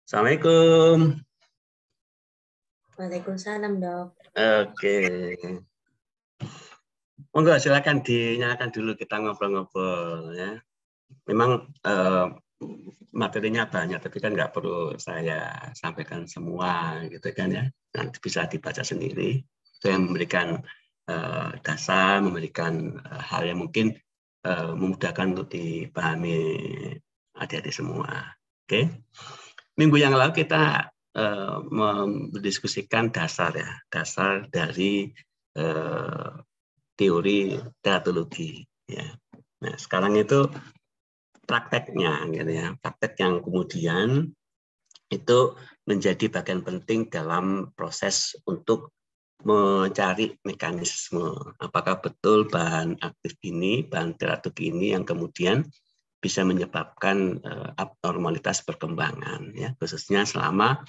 Assalamualaikum. Waalaikumsalam, Dok. Oke. Monggo silakan dinyalakan dulu, kita ngobrol-ngobrol ya. Memang materinya banyak, tapi kan nggak perlu saya sampaikan semua gitu kan ya. Nanti bisa dibaca sendiri. Itu yang memberikan dasar, memberikan hal yang mungkin memudahkan untuk dipahami adik-adik semua. Oke. Minggu yang lalu kita mendiskusikan dasar ya, dasar dari teori teratologi. Ya. Nah, sekarang itu prakteknya, gitu ya, praktek yang kemudian itu menjadi bagian penting dalam proses untuk mencari mekanisme apakah betul bahan aktif ini, bahan teratologi ini yang kemudian bisa menyebabkan abnormalitas perkembangan, ya, khususnya selama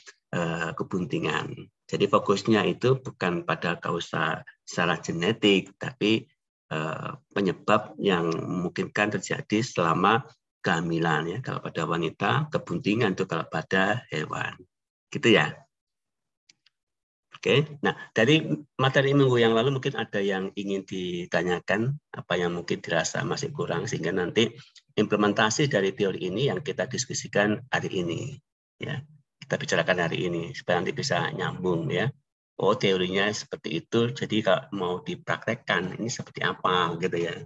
kebuntingan. Jadi fokusnya itu bukan pada kausa secara genetik, tapi penyebab yang memungkinkan terjadi selama kehamilan, ya. Kalau pada wanita, kebuntingan itu kalau pada hewan, gitu ya. Oke, nah dari materi minggu yang lalu mungkin ada yang ingin ditanyakan, apa yang mungkin dirasa masih kurang, sehingga nanti implementasi dari teori ini yang kita diskusikan hari ini, ya, kita bicarakan hari ini supaya nanti bisa nyambung, ya. Oh, teorinya seperti itu, jadi kalau mau dipraktekkan ini seperti apa, gitu ya.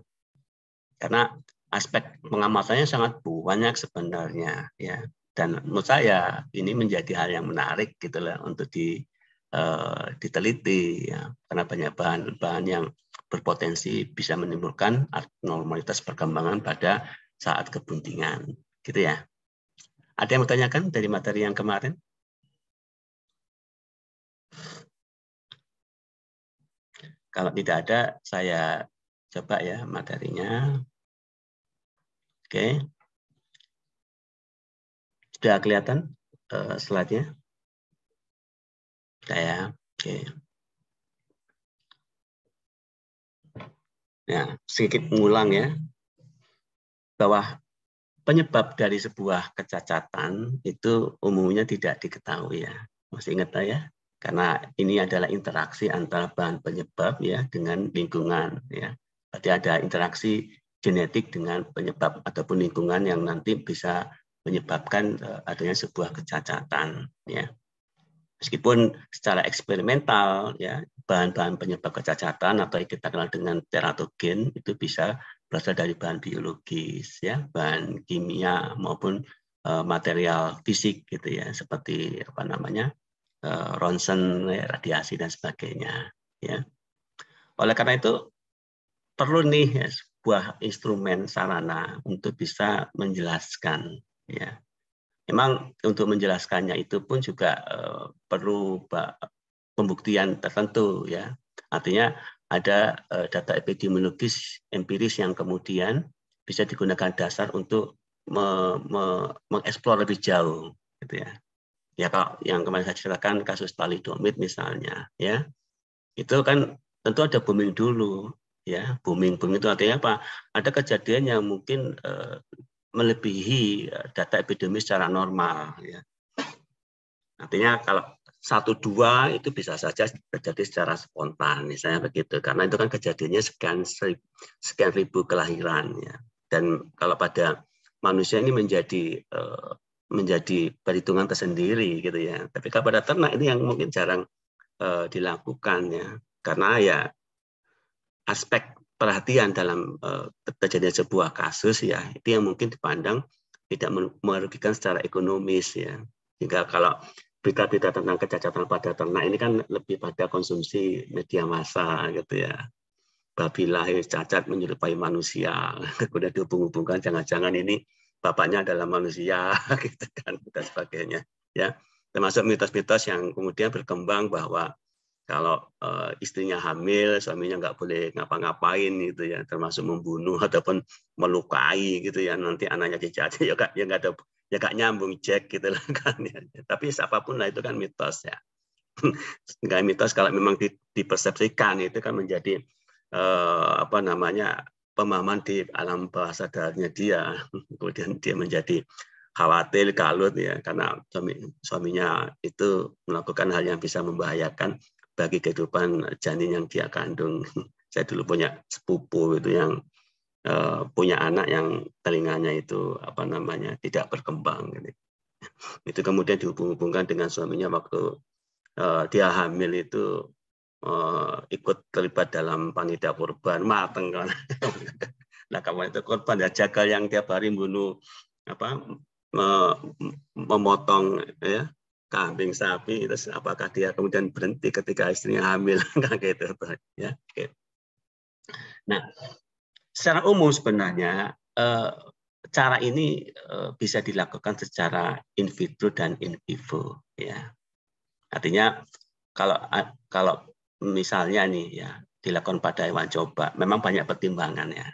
Karena aspek pengamatannya sangat banyak sebenarnya, ya. Dan menurut saya ini menjadi hal yang menarik, gitu lah, untuk diteliti, ya, karena banyak bahan-bahan yang berpotensi bisa menimbulkan abnormalitas perkembangan pada saat kebuntingan, gitu ya. Ada yang bertanyakan dari materi yang kemarin? Kalau tidak ada, saya coba ya materinya. Oke, sudah kelihatan slide-nya? Saya, oke. Ya, sedikit mengulang ya, bahwa penyebab dari sebuah kecacatan itu umumnya tidak diketahui ya. Masih ingat ya? Karena ini adalah interaksi antara bahan penyebab ya dengan lingkungan ya. Berarti ada interaksi genetik dengan penyebab ataupun lingkungan yang nanti bisa menyebabkan adanya sebuah kecacatan ya. Meskipun secara eksperimental ya bahan-bahan penyebab kecacatan atau yang kita kenal dengan teratogen itu bisa berasal dari bahan biologis ya, bahan kimia maupun material fisik gitu ya, seperti apa namanya ronsen, radiasi dan sebagainya ya. Oleh karena itu perlu nih ya, sebuah instrumen sarana untuk bisa menjelaskan ya. Memang untuk menjelaskannya itu pun juga perlu pembuktian tertentu ya. Artinya ada data epidemiologis empiris yang kemudian bisa digunakan dasar untuk mengeksplor lebih jauh gitu ya. Ya kalau yang kemarin saya ceritakan kasus thalidomid misalnya ya. Itu kan tentu ada booming dulu ya. Booming itu artinya apa? Ada kejadian yang mungkin melebihi data epidemi secara normal ya. Artinya kalau 1-2 itu bisa saja terjadi secara spontan misalnya begitu, karena itu kan kejadiannya sekian ribu kelahiran ya. Dan kalau pada manusia ini menjadi perhitungan tersendiri gitu ya. Tapi kalau pada ternak ini yang mungkin jarang dilakukan ya, karena ya aspek perhatian dalam terjadinya sebuah kasus ya itu yang mungkin dipandang tidak merugikan secara ekonomis ya. Sehingga kalau berita-berita tentang kecacatan pada ternak ini kan lebih pada konsumsi media massa gitu ya. Babi lahir cacat menyerupai manusia, kemudian dihubung-hubungkan jangan-jangan ini bapaknya adalah manusia gitu kan dan sebagainya ya. Termasuk mitos-mitos yang kemudian berkembang bahwa kalau istrinya hamil, suaminya nggak boleh ngapa-ngapain gitu ya, termasuk membunuh ataupun melukai gitu ya, nanti anaknya dicacat ya nggak ada ya nggak nyambung Jack gitu lah kan ya. Tapi apapun lah itu kan mitos ya. Nggak mitos kalau memang dipersepsikan itu kan menjadi apa namanya pemahaman di alam bawah sadarnya dia, kemudian dia menjadi khawatir, kalut ya, karena suaminya itu melakukan hal yang bisa membahayakan bagi kehidupan janin yang dia kandung. Saya dulu punya sepupu itu yang punya anak yang telinganya itu tidak berkembang. Gitu. Itu kemudian dihubung-hubungkan dengan suaminya waktu dia hamil itu ikut terlibat dalam panitia kurban, mateng kan. Nah, kamu itu korban ya, jagal yang tiap hari bunuh memotong ya kambing, sapi, terus apakah dia kemudian berhenti ketika istrinya hamil kan gitu ya. Nah, secara umum sebenarnya cara ini bisa dilakukan secara in vitro dan in vivo ya. Artinya kalau misalnya nih ya dilakukan pada hewan coba, memang banyak pertimbangan ya.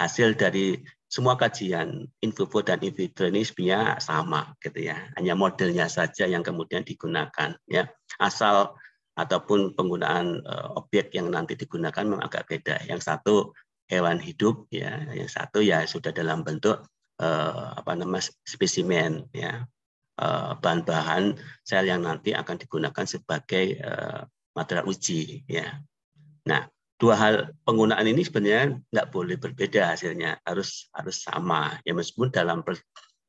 Hasil dari semua kajian in vivo dan in vitro ini sebenarnya sama gitu ya. Hanya modelnya saja yang kemudian digunakan ya. Asal ataupun penggunaan objek yang nanti digunakan memang agak beda. Yang satu hewan hidup ya, yang satu ya sudah dalam bentuk spesimen ya. Bahan-bahan sel yang nanti akan digunakan sebagai material uji ya. Nah, dua hal penggunaan ini sebenarnya nggak boleh berbeda hasilnya, harus sama ya, meskipun dalam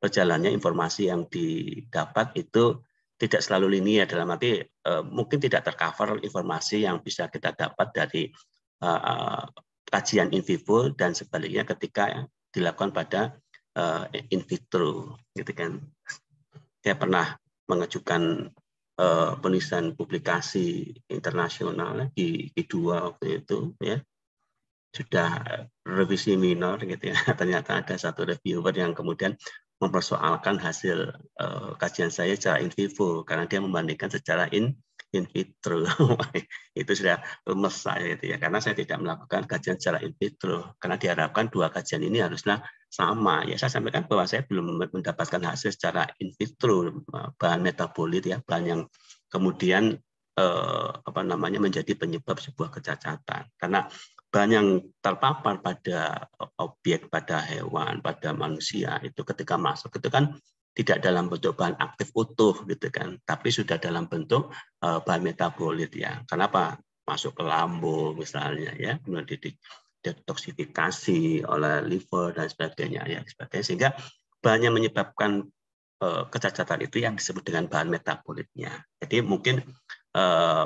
perjalanannya informasi yang didapat itu tidak selalu linear, dalam arti mungkin tidak tercover informasi yang bisa kita dapat dari kajian in vivo dan sebaliknya ketika dilakukan pada in vitro gitu kan. Saya pernah mengajukan penulisan publikasi internasional di kedua waktu itu ya, sudah revisi minor gitu ya. Ternyata ada satu reviewer yang kemudian mempersoalkan hasil kajian saya secara in vivo karena dia membandingkan secara in vitro. Itu sudah lemes saya itu ya, karena saya tidak melakukan kajian secara in vitro karena diharapkan dua kajian ini haruslah sama ya. Saya sampaikan bahwa saya belum mendapatkan hasil secara in vitro bahan metabolit ya, bahan yang kemudian menjadi penyebab sebuah kecacatan, karena bahan yang terpapar pada objek, pada hewan, pada manusia itu ketika masuk itu kan tidak dalam bentuk bahan aktif utuh gitu kan, tapi sudah dalam bentuk bahan metabolit ya. Kenapa? Masuk ke lambung misalnya ya, kemudian detoksifikasi oleh liver dan sebagainya ya, sehingga bahan yang menyebabkan kecacatan itu yang disebut dengan bahan metabolitnya. Jadi mungkin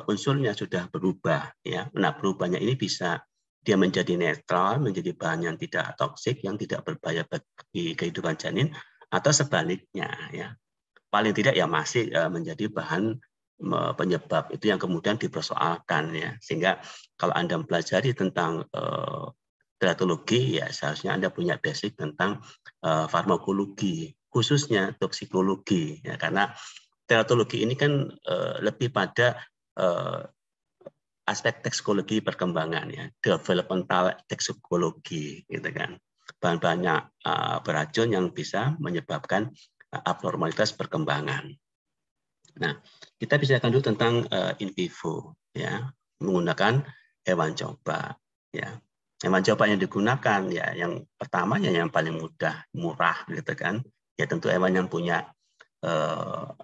unsurnya sudah berubah ya. Nah, perubahannya ini bisa dia menjadi netral, menjadi bahan yang tidak toksik, yang tidak berbahaya bagi kehidupan janin, atau sebaliknya ya. Paling tidak ya masih menjadi bahan penyebab, itu yang kemudian dipersoalkan ya. Sehingga kalau Anda mempelajari tentang teratologi ya seharusnya Anda punya basic tentang farmakologi, khususnya toksikologi ya, karena teratologi ini kan lebih pada aspek toksikologi perkembangan ya, developmental toksikologi gitu kan. Bahan-bahan beracun yang bisa menyebabkan abnormalitas perkembangan. Nah, kita bicarakan dulu tentang in vivo ya, menggunakan hewan coba ya. Hewan coba yang digunakan ya, yang pertama ya yang paling mudah, murah gitu kan. Ya tentu hewan yang punya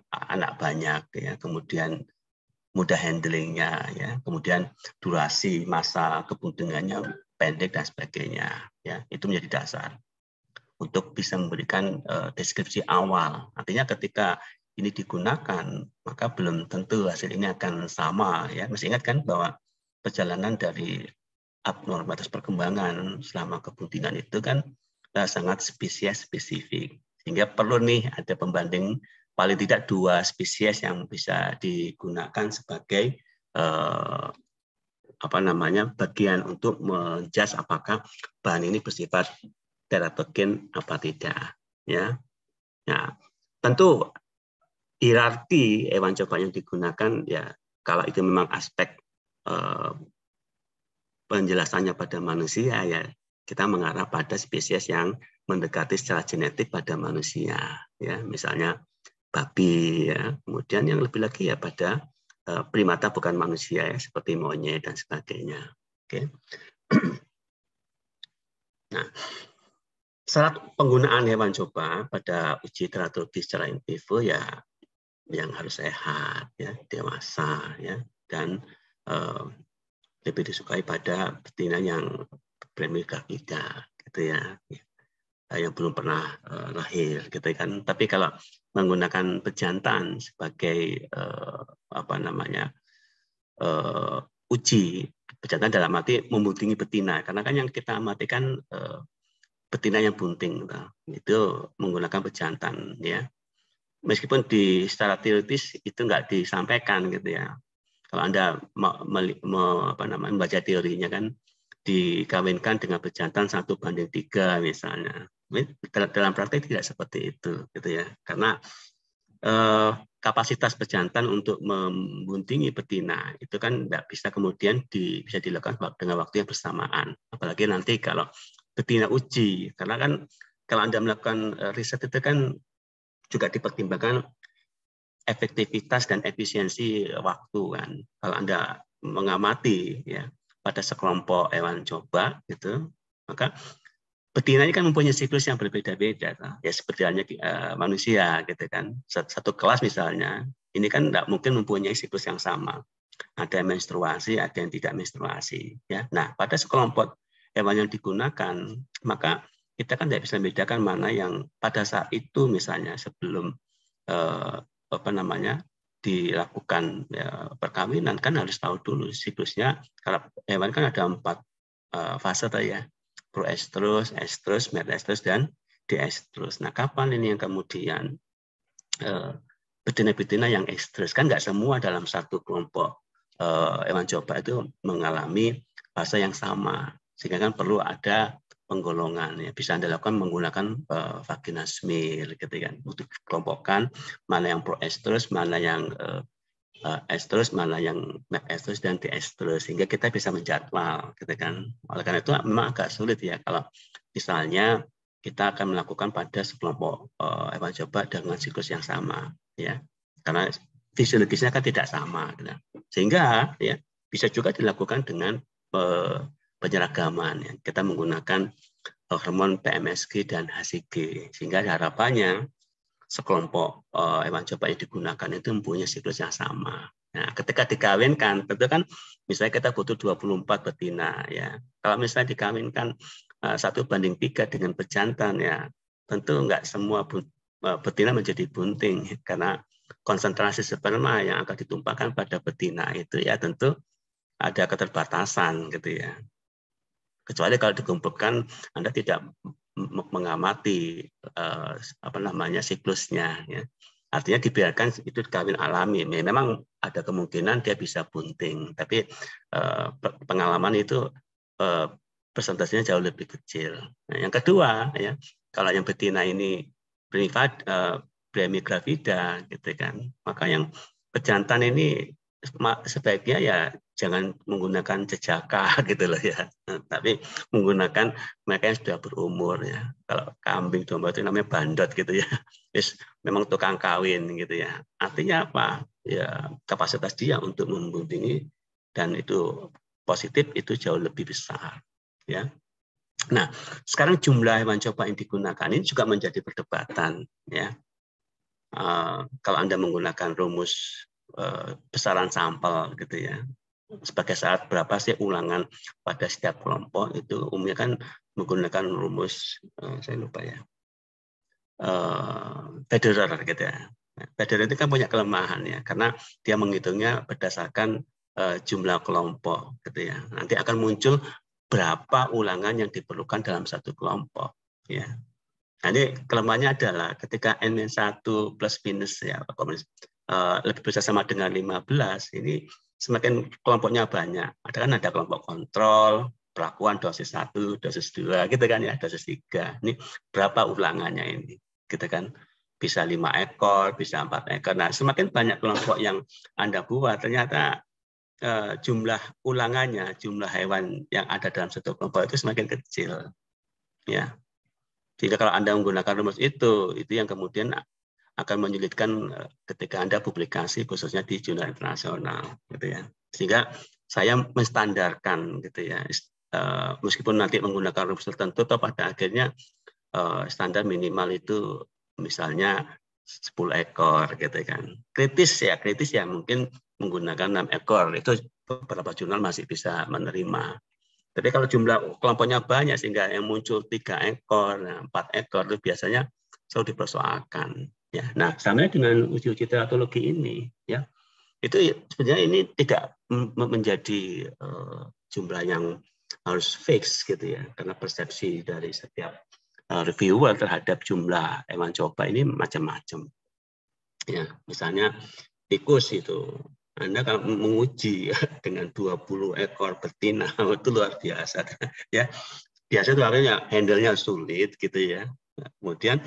anak banyak ya, kemudian mudah handlingnya ya, kemudian durasi masa kebuntingannya pendek dan sebagainya ya, itu menjadi dasar untuk bisa memberikan deskripsi awal. Artinya ketika ini digunakan maka belum tentu hasil ini akan sama ya. Masih ingat kan bahwa perjalanan dari abnormalitas perkembangan selama kebuntingan itu kan sangat spesies spesifik, sehingga perlu nih ada pembanding paling tidak 2 spesies yang bisa digunakan sebagai bagian untuk menjudge apakah bahan ini bersifat teratogen apa tidak ya. Nah, tentu hierarki hewan coba yang digunakan ya, kalau itu memang aspek penjelasannya pada manusia ya, kita mengarah pada spesies yang mendekati secara genetik pada manusia ya, misalnya babi ya, kemudian yang lebih lagi ya pada primata bukan manusia ya, seperti monyet dan sebagainya. Oke. Nah, Syarat penggunaan hewan coba pada uji teratologi secara in vivo ya yang harus sehat, ya, dewasa, ya, dan lebih disukai pada betina yang premika gravida, gitu ya, yang belum pernah lahir, gitu kan. Tapi kalau menggunakan pejantan sebagai uji, pejantan dalam arti membuntingi betina, karena kan yang kita amatikan betina yang bunting, itu menggunakan pejantan, ya. Meskipun secara teoritis itu nggak disampaikan, gitu ya. Kalau Anda membaca teorinya kan dikawinkan dengan pejantan 1:3 misalnya. Dalam praktek tidak seperti itu, gitu ya. Karena kapasitas pejantan untuk membuntingi betina itu kan tidak bisa kemudian bisa dilakukan dengan waktu yang bersamaan. Apalagi nanti kalau betina uji, karena kan kalau Anda melakukan riset itu kan juga dipertimbangkan efektivitas dan efisiensi waktu kan. Kalau Anda mengamati ya pada sekelompok hewan coba gitu, maka betina ini kan mempunyai siklus yang berbeda-beda, ya seperti halnya manusia gitu kan. Satu kelas misalnya, ini kan tidak mungkin mempunyai siklus yang sama. Ada yang menstruasi, ada yang tidak menstruasi. Ya, nah pada sekelompok hewan yang digunakan, maka kita kan tidak bisa membedakan mana yang pada saat itu misalnya sebelum dilakukan perkawinan kan harus tahu dulu siklusnya. Kalau hewan kan ada 4 fase tadi ya. Proestrus, estrus, metaestrus, dan diestrus. Nah, kapan ini yang kemudian betina-betina yang estrus? Kan nggak semua dalam satu kelompok hewan coba itu mengalami fase yang sama. Sehingga kan perlu ada penggolongan. Ya. Bisa Anda lakukan menggunakan vagina smear, gitu kan, untuk kelompokkan mana yang proestrus, mana yang estrus, mana yang metaestrus dan diestrus, sehingga kita bisa menjadwal, gitu kan. Oleh karena itu memang agak sulit ya kalau misalnya kita akan melakukan pada sekelompok hewan coba dengan siklus yang sama, ya, karena fisiologisnya kan tidak sama, gitu. Sehingga ya bisa juga dilakukan dengan penyeragaman, ya. Kita menggunakan hormon PMSG dan HCG, sehingga harapannya sekelompok hewan coba yang digunakan itu mempunyai siklus yang sama. Nah, ketika dikawinkan, tentu kan misalnya kita butuh 24 betina, ya. Kalau misalnya dikawinkan 1:3 dengan pejantan, ya, tentu nggak semua betina menjadi bunting, karena konsentrasi sperma yang akan ditumpahkan pada betina itu ya tentu ada keterbatasan, gitu ya. Kecuali kalau dikumpulkan Anda tidak mengamati siklusnya, ya. Artinya dibiarkan itu kawin alami. Memang ada kemungkinan dia bisa bunting, tapi pengalaman itu persentasenya jauh lebih kecil. Nah, yang kedua, ya, kalau yang betina ini premika gravida, gitu kan, maka yang pejantan ini sebaiknya ya jangan menggunakan jejaka gitu loh ya, tapi menggunakan mereka yang sudah berumur ya. Kalau kambing domba itu namanya bandot gitu ya, memang tukang kawin gitu ya. Artinya apa? Ya kapasitas dia untuk membuntingi dan itu positif itu jauh lebih besar ya. Nah, sekarang jumlah hewan coba yang digunakan ini juga menjadi perdebatan ya. Kalau Anda menggunakan rumus besaran sampel gitu ya, sebagai syarat berapa sih ulangan pada setiap kelompok, itu umumnya kan menggunakan rumus saya lupa ya, Federer gitu ya. Federer itu kan punya kelemahan ya, karena dia menghitungnya berdasarkan jumlah kelompok gitu ya. Nanti akan muncul berapa ulangan yang diperlukan dalam satu kelompok ya. Nah, ini kelemahannya adalah ketika N-1 plus minus ya lebih besar sama dengan 15, ini semakin kelompoknya banyak. Ada kelompok kontrol, pelakuan dosis 1, dosis 2, gitu kan ya, dosis 3. Ini berapa ulangannya ini? Gitu kan. Bisa 5 ekor, bisa 4 ekor. Nah, semakin banyak kelompok yang Anda buat, ternyata jumlah ulangannya, jumlah hewan yang ada dalam satu kelompok itu semakin kecil. Ya. Sehingga kalau Anda menggunakan rumus itu yang kemudian akan menyulitkan ketika Anda publikasi khususnya di jurnal internasional, gitu ya. Sehingga saya menstandarkan, gitu ya. Meskipun nanti menggunakan rumus tertentu, atau pada akhirnya standar minimal itu misalnya 10 ekor gitu kan. Kritis ya mungkin menggunakan 6 ekor, itu beberapa jurnal masih bisa menerima. Tapi kalau jumlah kelompoknya banyak sehingga yang muncul 3 ekor, 4 ekor itu biasanya selalu dipersoalkan. Ya, nah sama dengan uji-uji teratologi ini, ya itu sebenarnya ini tidak menjadi jumlah yang harus fix gitu ya, karena persepsi dari setiap reviewer terhadap jumlah hewan coba ini macam-macam. Ya, misalnya tikus itu, Anda kalau menguji dengan 20 ekor betina itu luar biasa ya. Biasa itu artinya handle-nya sulit gitu ya. Kemudian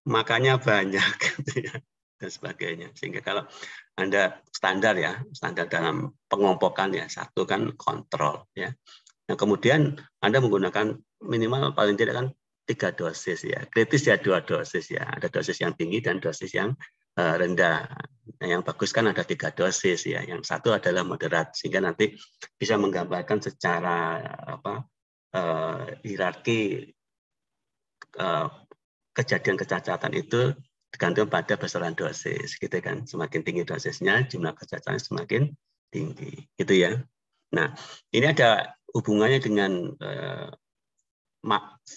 makannya banyak gitu ya dan sebagainya. Sehingga kalau Anda standar dalam pengompokan ya, satu kan kontrol ya. Nah, kemudian Anda menggunakan minimal paling tidak kan 3 dosis ya. Kritis ya 2 dosis ya. Ada dosis yang tinggi dan dosis yang rendah. Nah, yang bagus kan ada 3 dosis ya. Yang satu adalah moderat sehingga nanti bisa menggambarkan secara hierarki kejadian kecacatan itu tergantung pada besaran dosis, gitu kan. Semakin tinggi dosisnya, jumlah kecacatan semakin tinggi, gitu ya. Nah, ini ada hubungannya dengan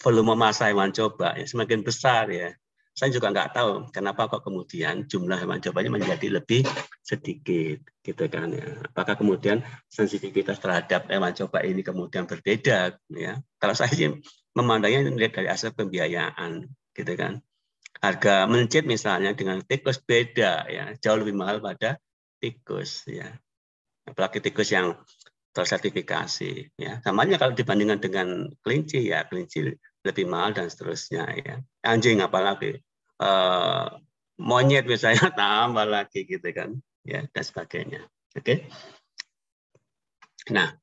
volume massa hewan coba yang semakin besar ya. Saya juga nggak tahu kenapa kok kemudian jumlah hewan cobanya menjadi lebih sedikit, gitu kan ya. Apakah kemudian sensitivitas terhadap hewan coba ini kemudian berbeda, ya? Kalau saya sih memandangnya melihat dari aspek pembiayaan, gitu kan. Harga mencit misalnya dengan tikus beda, ya, jauh lebih mahal pada tikus, ya. Apalagi tikus yang tersertifikasi, ya. Samanya kalau dibandingkan dengan kelinci, ya kelinci lebih mahal dan seterusnya, ya. Anjing apalagi, monyet misalnya tambah lagi gitu kan, ya dan sebagainya. Oke. Nah,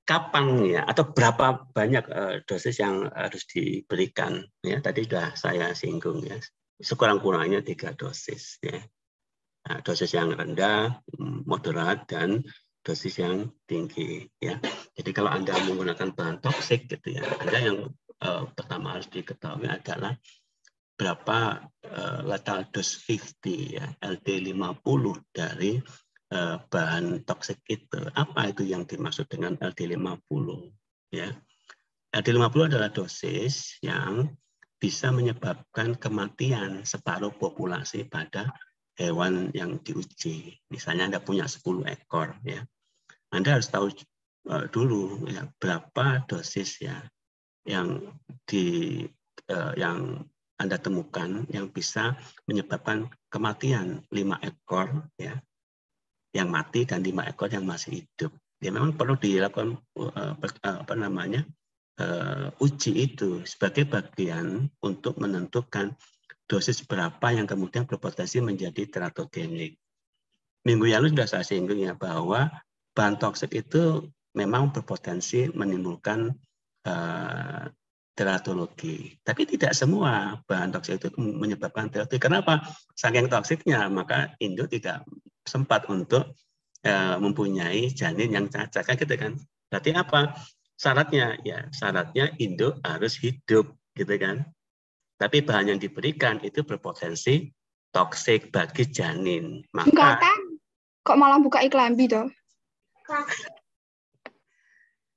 kapan ya atau berapa banyak dosis yang harus diberikan? Ya tadi sudah saya singgung ya. Sekurang-kurangnya 3 dosis, ya. Nah, dosis yang rendah, moderat, dan dosis yang tinggi, ya. Jadi kalau Anda menggunakan bahan toksik gitu ya, Anda yang pertama harus diketahui adalah berapa lethal dose 50 ya, LD50 dari bahan toksik itu. Apa itu yang dimaksud dengan LD50 ya? LD50 adalah dosis yang bisa menyebabkan kematian separuh populasi pada hewan yang diuji. Misalnya Anda punya 10 ekor ya. Anda harus tahu dulu ya berapa dosis ya yang yang Anda temukan yang bisa menyebabkan kematian 5 ekor ya yang mati dan 5 ekor yang masih hidup. Ya memang perlu dilakukan uji itu sebagai bagian untuk menentukan dosis berapa yang kemudian berpotensi menjadi teratogenik. Minggu yang lalu sudah saya singgung ya bahwa bahan toksik itu memang berpotensi menimbulkan teratologi. Tapi tidak semua bahan toksik itu menyebabkan teratologi. Kenapa? Saking toksiknya, maka Indo tidak sempat untuk mempunyai janin yang cacat. Kan gitu kan. Berarti apa? Syaratnya ya syaratnya induk harus hidup gitu kan. Tapi bahan yang diberikan itu berpotensi toksik bagi janin. Maka kok malah buka iklan toh?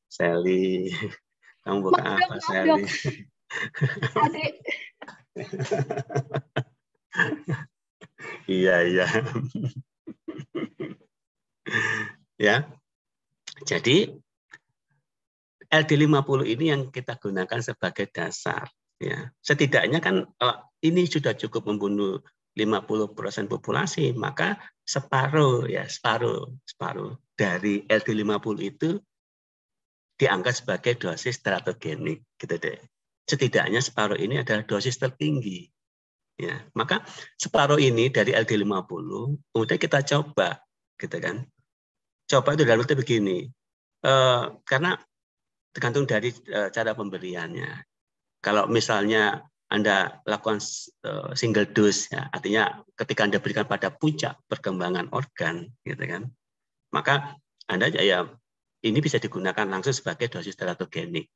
Sally, kamu buka apa Sally? Iya. Ya. Jadi LD50 ini yang kita gunakan sebagai dasar. Ya. Setidaknya kan ini sudah cukup membunuh 50% populasi, maka separuh dari LD50 itu dianggap sebagai dosis teratogenik. Gitu deh. Setidaknya separuh ini adalah dosis tertinggi. Ya. Maka separuh ini dari LD50, kemudian kita coba. Gitu kan. Coba itu dalam arti begini. Karena tergantung dari cara pemberiannya. Kalau misalnya Anda lakukan single dose, ya, artinya ketika Anda berikan pada puncak perkembangan organ, gitu kan, maka Anda ya ini bisa digunakan langsung sebagai dosis teratogenik.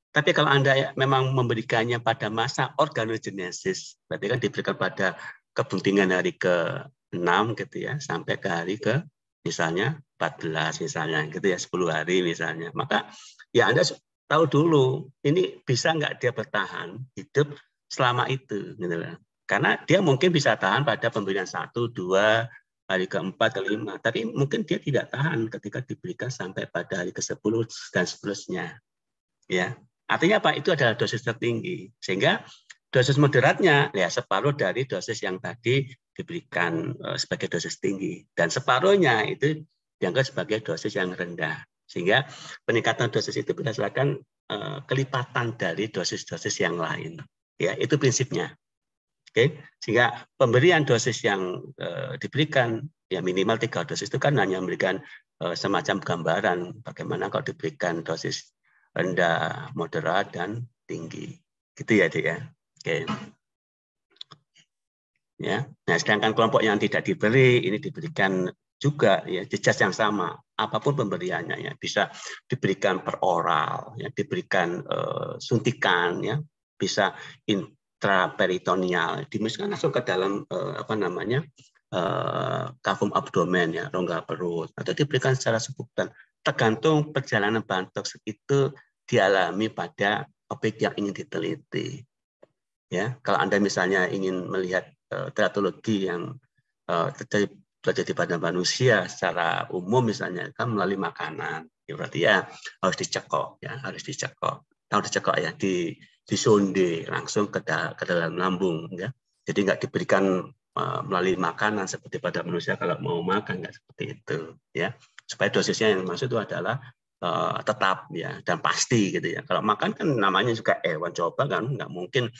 Tapi kalau Anda memang memberikannya pada masa organogenesis, berarti kan diberikan pada kebuntingan hari ke-6 gitu ya, sampai ke hari ke misalnya 14 misalnya gitu ya, 10 hari misalnya. Maka ya Anda tahu dulu ini bisa nggak dia bertahan hidup selama itu gitu lah. Karena dia mungkin bisa tahan pada pemberian 1, 2, hari ke-4, ke-5, tapi mungkin dia tidak tahan ketika diberikan sampai pada hari ke-10 dan seterusnya. Ya. Artinya apa? Itu adalah dosis tertinggi. Sehingga dosis moderatnya ya separuh dari dosis yang tadi diberikan sebagai dosis tinggi. Dan separuhnya itu dianggap sebagai dosis yang rendah. Sehingga peningkatan dosis itu berdasarkan kelipatan dari dosis-dosis yang lain. Ya, itu prinsipnya. Oke, sehingga pemberian dosis yang diberikan ya minimal 3 dosis itu kan hanya memberikan semacam gambaran bagaimana kalau diberikan dosis rendah, moderat, dan tinggi. Gitu ya, Dik ya. Oke. Ya. Nah, sedangkan kelompok yang tidak diberi ini diberikan juga ya jejas yang sama. Apapun pemberiannya ya bisa diberikan per oral, ya diberikan suntikan ya, bisa intraperitoneal, dimasukkan langsung ke dalam kavum abdomen ya, rongga perut, atau diberikan secara sebutan. Tergantung perjalanan bantoks itu dialami pada objek yang ingin diteliti. Ya, kalau Anda misalnya ingin melihat teratologi yang terjadi pada manusia secara umum misalnya kan melalui makanan, ya berarti ya harus dicekok, harus dicekok ya, disonde langsung ke dalam lambung, ya. Jadi nggak diberikan melalui makanan seperti pada manusia kalau mau makan, nggak seperti itu, ya. Supaya dosisnya yang masuk itu adalah tetap ya dan pasti gitu ya. Kalau makan kan namanya juga hewan coba kan, nggak mungkin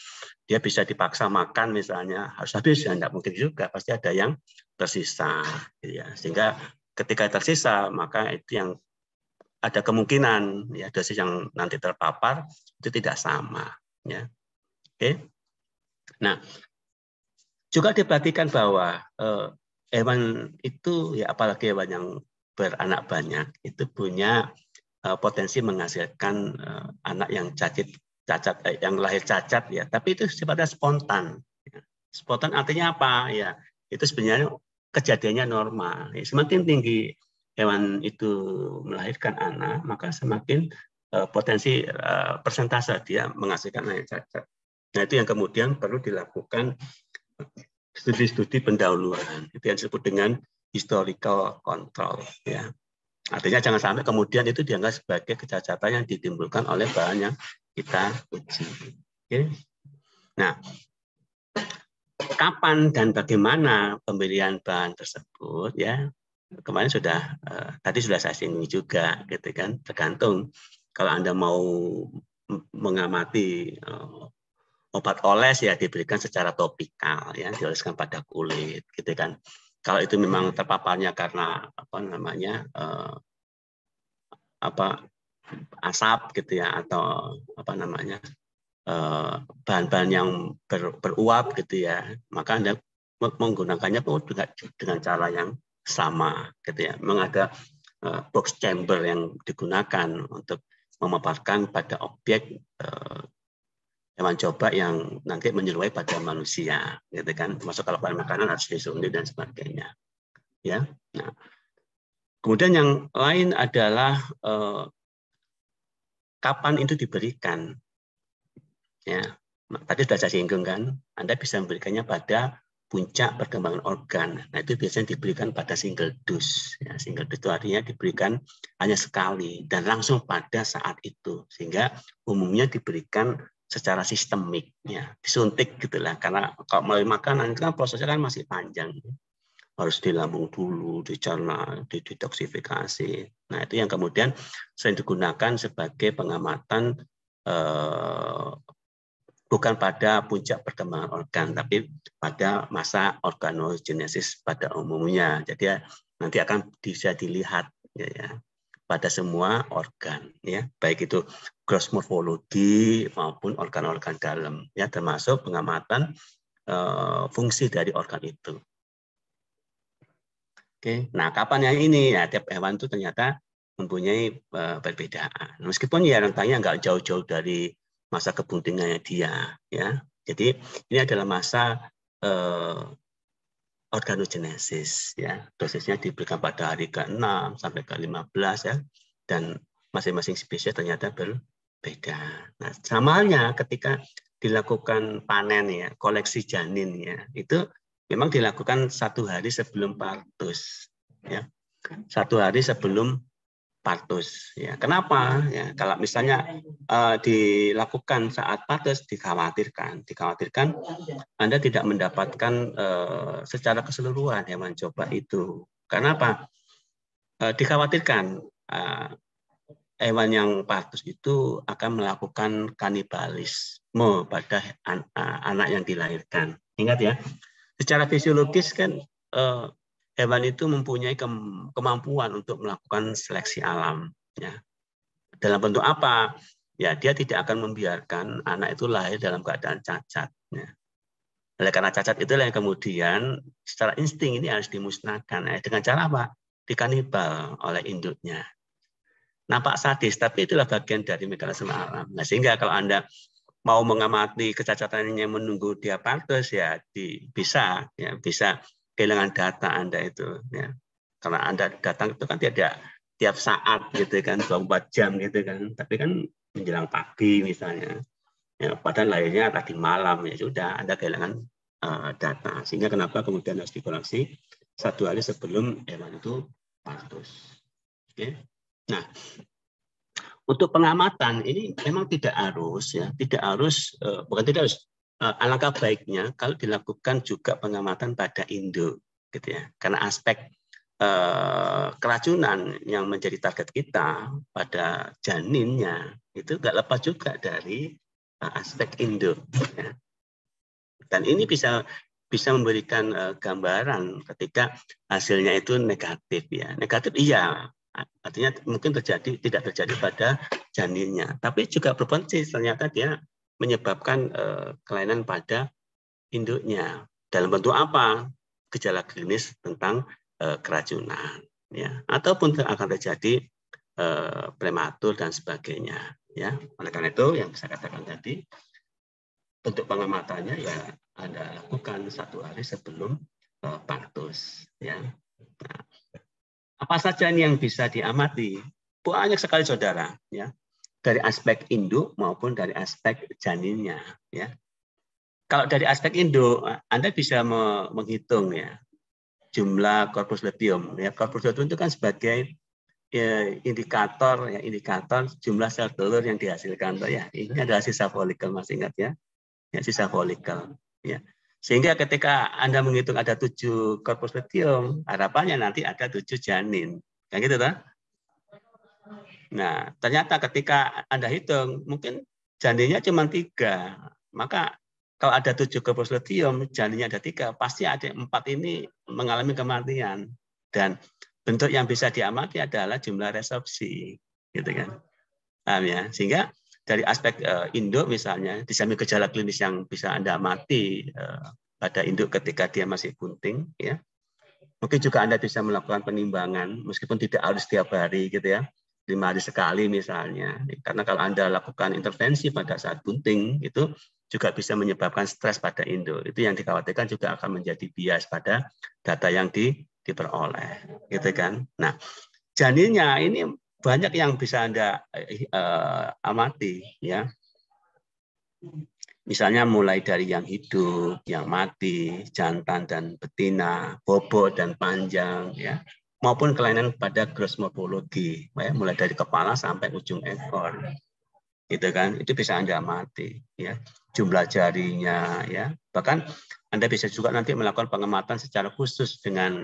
dia bisa dipaksa makan misalnya harus habis ya, nggak mungkin juga, pasti ada yang tersisa gitu ya. Sehingga ketika tersisa maka itu yang ada kemungkinan ya dosis yang nanti terpapar itu tidak sama ya. Oke. Nah, juga diperhatikan bahwa hewan itu ya apalagi hewan yang beranak banyak itu punya potensi menghasilkan anak yang cacat yang lahir cacat ya, tapi itu sifatnya spontan. Spontan artinya apa ya? Itu sebenarnya kejadiannya normal. Ya, semakin tinggi hewan itu melahirkan anak, maka semakin potensi persentase dia menghasilkan anak yang cacat. Nah, itu yang kemudian perlu dilakukan studi-studi pendahuluan. Itu yang disebut dengan historical control ya. Artinya jangan sampai kemudian itu dianggap sebagai kecacatan yang ditimbulkan oleh bahan yang kita uji. Oke. Nah, kapan dan bagaimana pemberian bahan tersebut ya kemarin sudah tadi sudah saya singgung juga, gitu kan. Tergantung kalau Anda mau mengamati obat oles ya diberikan secara topikal ya, dioleskan pada kulit, gitu kan. Kalau itu memang terpaparnya karena asap gitu ya, atau bahan-bahan yang beruap gitu ya, maka Anda menggunakannya dengan cara yang sama gitu ya. Memang ada box chamber yang digunakan untuk memaparkan pada objek hewan coba yang nanti menyerupai pada manusia gitu kan. Masuk kalau makanan harus disuntik dan sebagainya ya. Nah, kemudian yang lain adalah kapan itu diberikan. Ya, tadi sudah saya singgung kan, Anda bisa memberikannya pada puncak perkembangan organ. Nah, itu biasanya diberikan pada single dose. Ya, single dose itu artinya diberikan hanya sekali dan langsung pada saat itu. Sehingga umumnya diberikan secara sistemik, ya, disuntik gitulah. Karena kalau melalui makanan itu kan prosesnya kan masih panjang. Harus di lambung dulu, dicerna, didetoksifikasi. Nah, itu yang kemudian sering digunakan sebagai pengamatan bukan pada puncak perkembangan organ, tapi pada masa organogenesis pada umumnya. Jadi nanti akan bisa dilihat ya, pada semua organ, ya, baik itu gross morfologi maupun organ-organ dalam, ya, termasuk pengamatan fungsi dari organ itu. Oke, nah kapan yang ini? Ya, tiap hewan itu ternyata mempunyai perbedaan. Meskipun ya rentangnya nggak jauh-jauh dari masa kebuntingannya dia, ya. Jadi ini adalah masa organogenesis, ya. Dosisnya diberikan pada hari ke-6 sampai ke-15, ya. Dan masing-masing spesies ternyata berbeda. Nah, sama halnya ketika dilakukan panen, ya, koleksi janin, ya, itu memang dilakukan 1 hari sebelum partus, ya. 1 hari sebelum partus, ya. Kenapa? Ya, kalau misalnya dilakukan saat partus, dikhawatirkan Anda tidak mendapatkan secara keseluruhan hewan coba itu. Karena apa? Dikhawatirkan hewan yang partus itu akan melakukan kanibalisme pada anak yang dilahirkan. Ingat ya, secara fisiologis kan hewan itu mempunyai kemampuan untuk melakukan seleksi alam. Ya. Dalam bentuk apa? Ya, dia tidak akan membiarkan anak itu lahir dalam keadaan cacat. Ya. Oleh karena cacat itulah yang kemudian secara insting ini harus dimusnahkan. Dengan cara apa? Dikanibal oleh induknya. Nampak sadis, tapi itulah bagian dari mekanisme alam. Nah, sehingga kalau Anda mau mengamati kecacatannya menunggu dia partus, ya bisa kehilangan data Anda itu, ya. Karena Anda datang itu kan tidak tiap saat gitu kan, 24 jam gitu kan, tapi kan menjelang pagi misalnya, ya, padahal lahirnya tadi malam, ya sudah Anda kehilangan data. Sehingga kenapa kemudian harus dikoreksi 1 hari sebelum hewan itu partus. Oke. Nah, untuk pengamatan ini memang tidak harus, ya, bukan tidak harus. Alangkah baiknya kalau dilakukan juga pengamatan pada induk, gitu ya. Karena aspek keracunan yang menjadi target kita pada janinnya itu nggak lepas juga dari aspek induk. Ya. Dan ini bisa memberikan gambaran ketika hasilnya itu negatif, ya. Negatif iya, artinya mungkin tidak terjadi pada janinnya, tapi juga berpotensi ternyata dia menyebabkan kelainan pada induknya. Dalam bentuk apa? Gejala klinis tentang keracunan, ya, ataupun akan terjadi prematur dan sebagainya, ya. Oleh karena itu yang saya katakan tadi, bentuk pengamatannya ya Anda lakukan 1 hari sebelum partus, ya. Nah, apa saja yang bisa diamati? Banyak sekali saudara, ya, dari aspek induk maupun dari aspek janinnya, ya. Kalau dari aspek induk, Anda bisa menghitung, ya, jumlah corpus luteum. Ya, corpus luteum itu kan sebagai indikator jumlah sel telur yang dihasilkan, ya. Ini adalah sisa folikel, masih ingat, ya. Ya, sisa folikel, ya. Sehingga ketika Anda menghitung ada 7 corpus luteum, harapannya nanti ada 7 janin. Kan gitu, kan? Nah, ternyata ketika Anda hitung, mungkin janinnya cuma 3. Maka kalau ada 7 corpus luteum, janinnya ada 3, pasti ada 4 ini mengalami kematian. Dan bentuk yang bisa diamati adalah jumlah resorpsi, gitu kan? Paham, ya? Sehingga dari aspek induk misalnya, di samping gejala klinis yang bisa Anda amati pada induk ketika dia masih bunting, ya, mungkin juga Anda bisa melakukan penimbangan, meskipun tidak harus setiap hari, gitu ya, 5 hari sekali misalnya. Karena kalau Anda lakukan intervensi pada saat bunting, itu juga bisa menyebabkan stres pada induk. Itu yang dikhawatirkan juga akan menjadi bias pada data yang diperoleh, gitu kan. Nah, janinnya ini banyak yang bisa Anda amati, ya. Misalnya mulai dari yang hidup, yang mati, jantan dan betina, bobot dan panjang, ya, maupun kelainan pada gross morphology, ya, mulai dari kepala sampai ujung ekor, gitu kan. Itu bisa Anda amati, ya. Jumlah jarinya, ya. Bahkan Anda bisa juga nanti melakukan pengamatan secara khusus dengan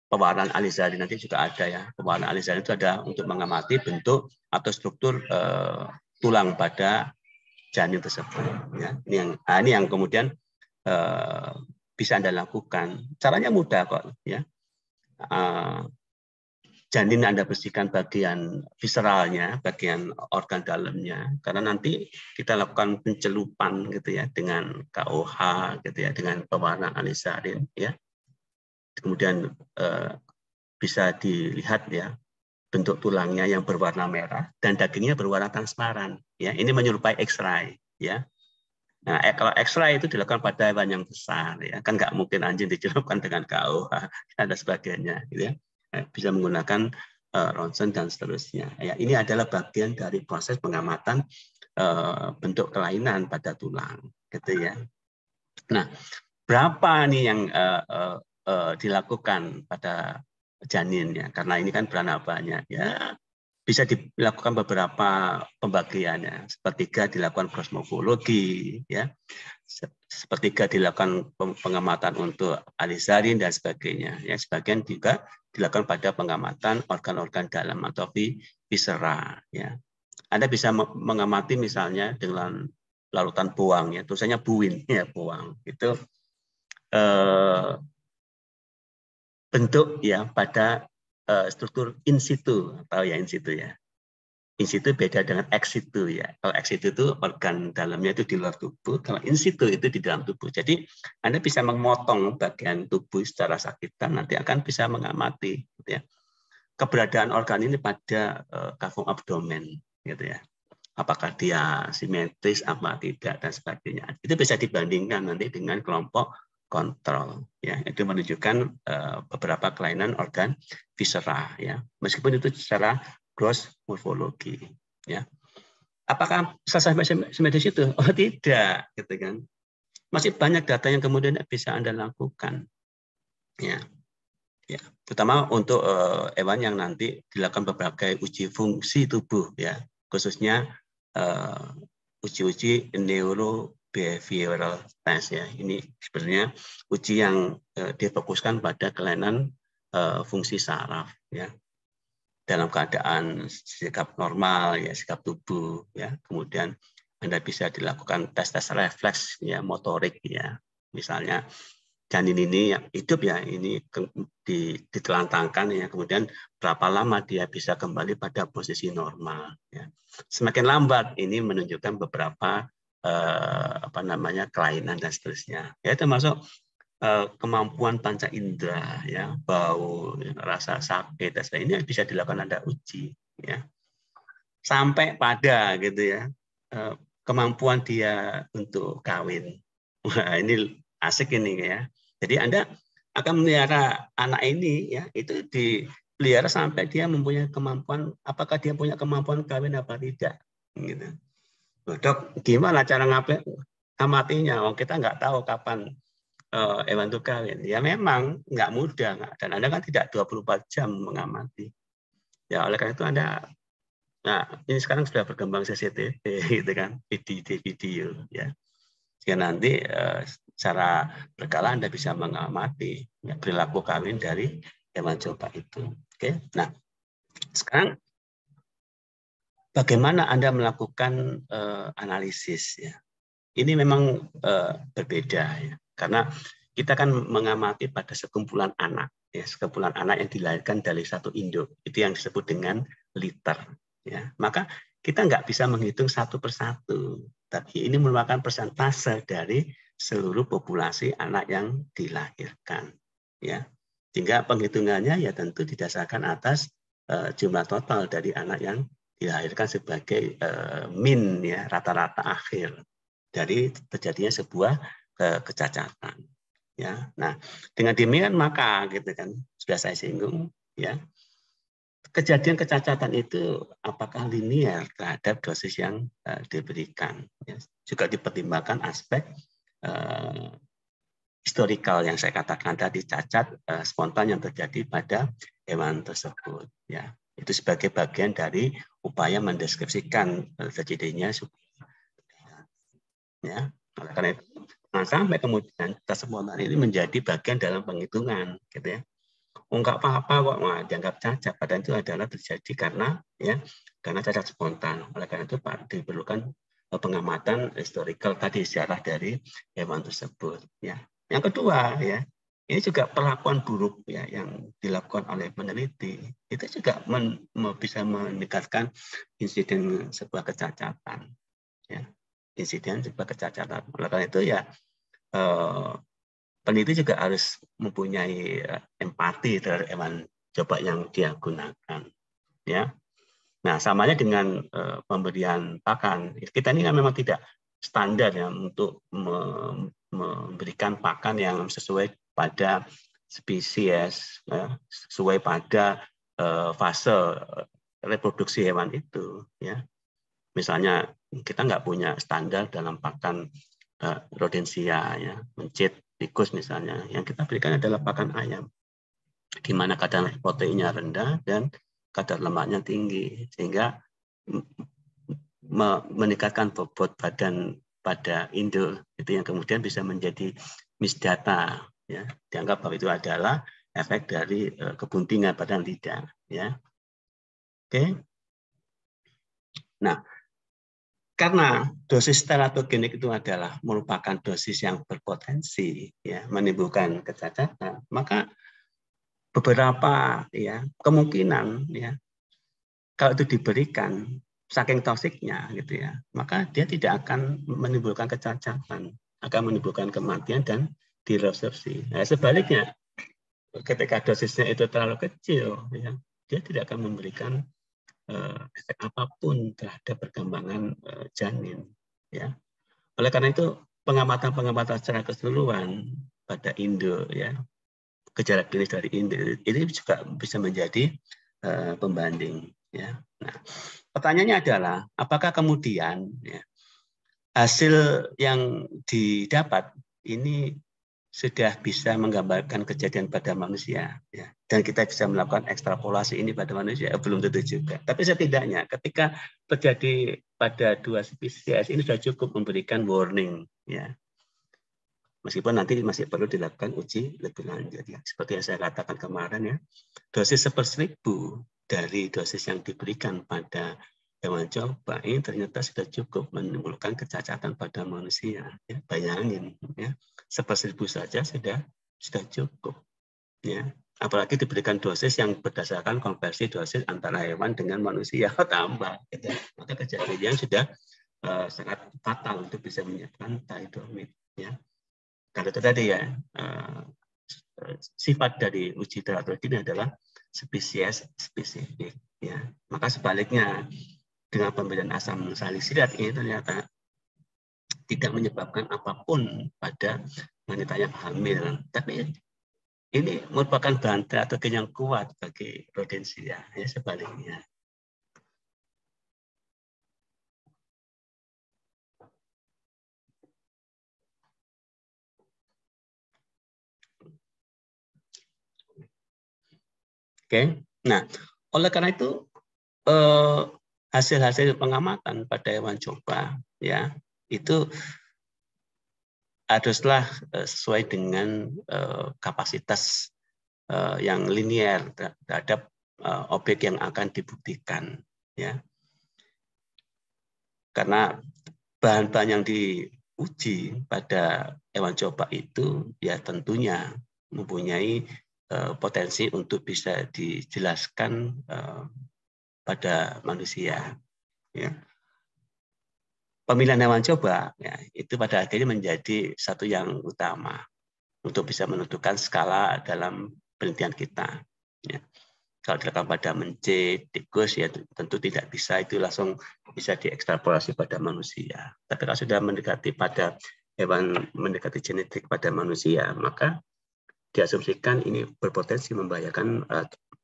pewarnaan alizari, nanti juga ada, ya. Pewarnaan alizari itu ada untuk mengamati bentuk atau struktur tulang pada janin tersebut. Ya. Ini yang kemudian bisa Anda lakukan. Caranya mudah kok. Ya. Janin Anda bersihkan bagian visceralnya, bagian organ dalamnya, karena nanti kita lakukan pencelupan gitu ya dengan KOH gitu ya, dengan pewarna alisarin, ya. Kemudian bisa dilihat, ya, bentuk tulangnya yang berwarna merah dan dagingnya berwarna transparan. Ya, ini menyerupai X-ray. Ya. Nah, kalau X-ray itu dilakukan pada hewan yang besar, ya kan nggak mungkin anjing dicelupkan dengan KUH dan sebagainya, gitu ya. Bisa menggunakan ronsen dan seterusnya. Ya, ini adalah bagian dari proses pengamatan bentuk kelainan pada tulang, gitu ya. Nah, berapa nih yang dilakukan pada janin ya? Karena ini kan beranak banyak, ya. Bisa dilakukan beberapa pembagiannya. Sepertiga dilakukan cross morfologi, ya. Sepertiga dilakukan pengamatan untuk alizarin dan sebagainya. Ya, sebagian juga dilakukan pada pengamatan organ-organ dalam atau viscera. Ya. Anda bisa mengamati misalnya dengan larutan buang, ya, tulisannya buin, ya buang. Itu bentuk ya pada struktur in situ, atau ya in situ ya. In situ beda dengan ex situ ya. Kalau ex situ itu organ dalamnya itu di luar tubuh, kalau in situ itu di dalam tubuh. Jadi Anda bisa memotong bagian tubuh secara sakitan, nanti akan bisa mengamati gitu ya, keberadaan organ ini pada kavum abdomen gitu ya. Apakah dia simetris apa tidak dan sebagainya. Itu bisa dibandingkan nanti dengan kelompok kontrol ya. Itu menunjukkan beberapa kelainan organ viscera ya. Meskipun itu secara gross morfologi ya. Apakah selesai sampai di situ? Oh tidak, gitu kan. Masih banyak data yang kemudian bisa Anda lakukan. Ya. Ya, terutama untuk hewan yang nanti dilakukan berbagai uji fungsi tubuh ya, khususnya uji-uji neurobehavioral test ya. Ini sebenarnya uji yang difokuskan pada kelainan fungsi saraf ya. Dalam keadaan sikap normal ya, sikap tubuh ya. Kemudian Anda bisa dilakukan tes-tes refleks ya, motorik ya. Misalnya janin ini yang hidup ya, ini ditelantangkan ya, kemudian berapa lama dia bisa kembali pada posisi normal ya. Semakin lambat ini menunjukkan beberapa kelainan dan seterusnya ya, termasuk kemampuan panca indera ya, bau ya, rasa sakit dan sebagainya, ini bisa dilakukan Anda uji ya, sampai pada gitu ya kemampuan dia untuk kawin. Wah ini asik ini ya. Jadi Anda akan melihara anak ini ya, itu dipelihara sampai dia mempunyai kemampuan, apakah dia punya kemampuan kawin apa tidak gitu. Dok, gimana cara ngamatinya? Oh, kita nggak tahu kapan hewan itu kawin. Ya memang nggak mudah, dan Anda kan tidak 24 jam mengamati. Ya oleh karena itu Anda, nah ini sekarang sudah berkembang CCTV gitu kan, video ya. Jika nanti secara berkala Anda bisa mengamati ya, perilaku kawin dari hewan coba itu. Oke. Nah, sekarang bagaimana Anda melakukan analisis ya? Ini memang berbeda ya, karena kita kan mengamati pada sekumpulan anak ya, sekumpulan anak yang dilahirkan dari satu induk, itu yang disebut dengan liter ya. Maka kita nggak bisa menghitung satu persatu, tapi ini merupakan persentase dari seluruh populasi anak yang dilahirkan ya. Sehingga penghitungannya ya tentu didasarkan atas jumlah total dari anak yang dilahirkan sebagai min ya, rata-rata akhir dari terjadinya sebuah kecacatan ya. Nah, dengan demikian maka gitu kan, sudah saya singgung ya, kejadian kecacatan itu apakah linear terhadap dosis yang diberikan ya. Juga dipertimbangkan aspek historikal yang saya katakan tadi, cacat spontan yang terjadi pada hewan tersebut ya. Itu sebagai bagian dari upaya mendeskripsikan terjadinya ya. Oleh karena itu, nah sampai kemudian tes spontan ini menjadi bagian dalam penghitungan, gitu ya. Enggak apa-apa kok, nah, dianggap cacat, padahal itu adalah terjadi karena cacat spontan. Oleh karena itu diperlukan pengamatan historical tadi, sejarah dari hewan tersebut. Ya. Yang kedua ya, ini juga perlakuan buruk ya yang dilakukan oleh peneliti, itu juga bisa meningkatkan insiden sebuah kecacatan. Ya. Insiden sebuah kecacatan. Oleh karena itu ya peneliti juga harus mempunyai empati terhadap hewan coba yang dia gunakan. ya. Nah, samanya dengan pemberian pakan. Kita ini kan memang tidak standar ya untuk memberikan pakan yang sesuai pada spesies, sesuai pada fase reproduksi hewan itu. Ya, misalnya kita nggak punya standar dalam pakan rodensia, ya, mencit, tikus misalnya. Yang kita berikan adalah pakan ayam. Gimana kadar proteinnya rendah dan kadar lemaknya tinggi, sehingga meningkatkan bobot badan pada induk, itu yang kemudian bisa menjadi misdata, ya, dianggap bahwa itu adalah efek dari kebuntingan pada lidah, ya. Oke. Nah, karena dosis teratogenik itu adalah merupakan dosis yang berpotensi, ya, menimbulkan kecacatan, maka beberapa, ya, kemungkinan, ya, kalau itu diberikan saking toksiknya, gitu ya, maka dia tidak akan menimbulkan kecacatan, akan menimbulkan kematian dan direabsorpsi. Nah, sebaliknya, ketika dosisnya itu terlalu kecil, ya, dia tidak akan memberikan efek apapun terhadap perkembangan janin. Ya, oleh karena itu pengamatan secara keseluruhan pada induk, ya, gejala klinis dari induk ini juga bisa menjadi pembanding. Ya. Nah, pertanyaannya adalah apakah kemudian, ya, hasil yang didapat ini sudah bisa menggambarkan kejadian pada manusia, ya, dan kita bisa melakukan ekstrapolasi ini pada manusia? Belum tentu juga. Tapi setidaknya ketika terjadi pada dua spesies ini sudah cukup memberikan warning, ya. Meskipun nanti masih perlu dilakukan uji lebih lanjut, ya. Seperti yang saya katakan kemarin, ya, dosis 1/1000 dari dosis yang diberikan pada hewan coba ini ternyata sudah cukup menimbulkan kecacatan pada manusia. Ya. Bayangin, ya, 1/1000 saja sudah cukup. Ya. Apalagi diberikan dosis yang berdasarkan konversi dosis antara hewan dengan manusia tambah. Gitu. Maka kejadian sudah sangat fatal untuk bisa menyebabkan thalidomid. Ya. Kalau itu tadi, ya, sifat dari uji teratologi ini adalah spesies spesifik. Ya. Maka sebaliknya, dengan pemberian asam salisilat ini ternyata tidak menyebabkan apapun pada wanita yang hamil. Tapi ini merupakan bahan teratogen yang kuat bagi rodensia. Ya, sebaliknya. Oke, nah, oleh karena itu hasil-hasil pengamatan pada hewan coba, ya, itu haruslah sesuai dengan kapasitas yang linear terhadap objek yang akan dibuktikan, ya. Karena bahan-bahan yang diuji pada hewan coba itu, ya, tentunya mempunyai potensi untuk bisa dijelaskan pada manusia. Ya. Pemilihan hewan coba, ya, itu pada akhirnya menjadi satu yang utama untuk bisa menentukan skala dalam penelitian kita. Ya. Kalau dilakukan pada mencit, tikus, ya tentu tidak bisa itu langsung bisa diekstrapolasi pada manusia. Tapi kalau sudah mendekati pada hewan, mendekati genetik pada manusia, maka diasumsikan ini berpotensi membahayakan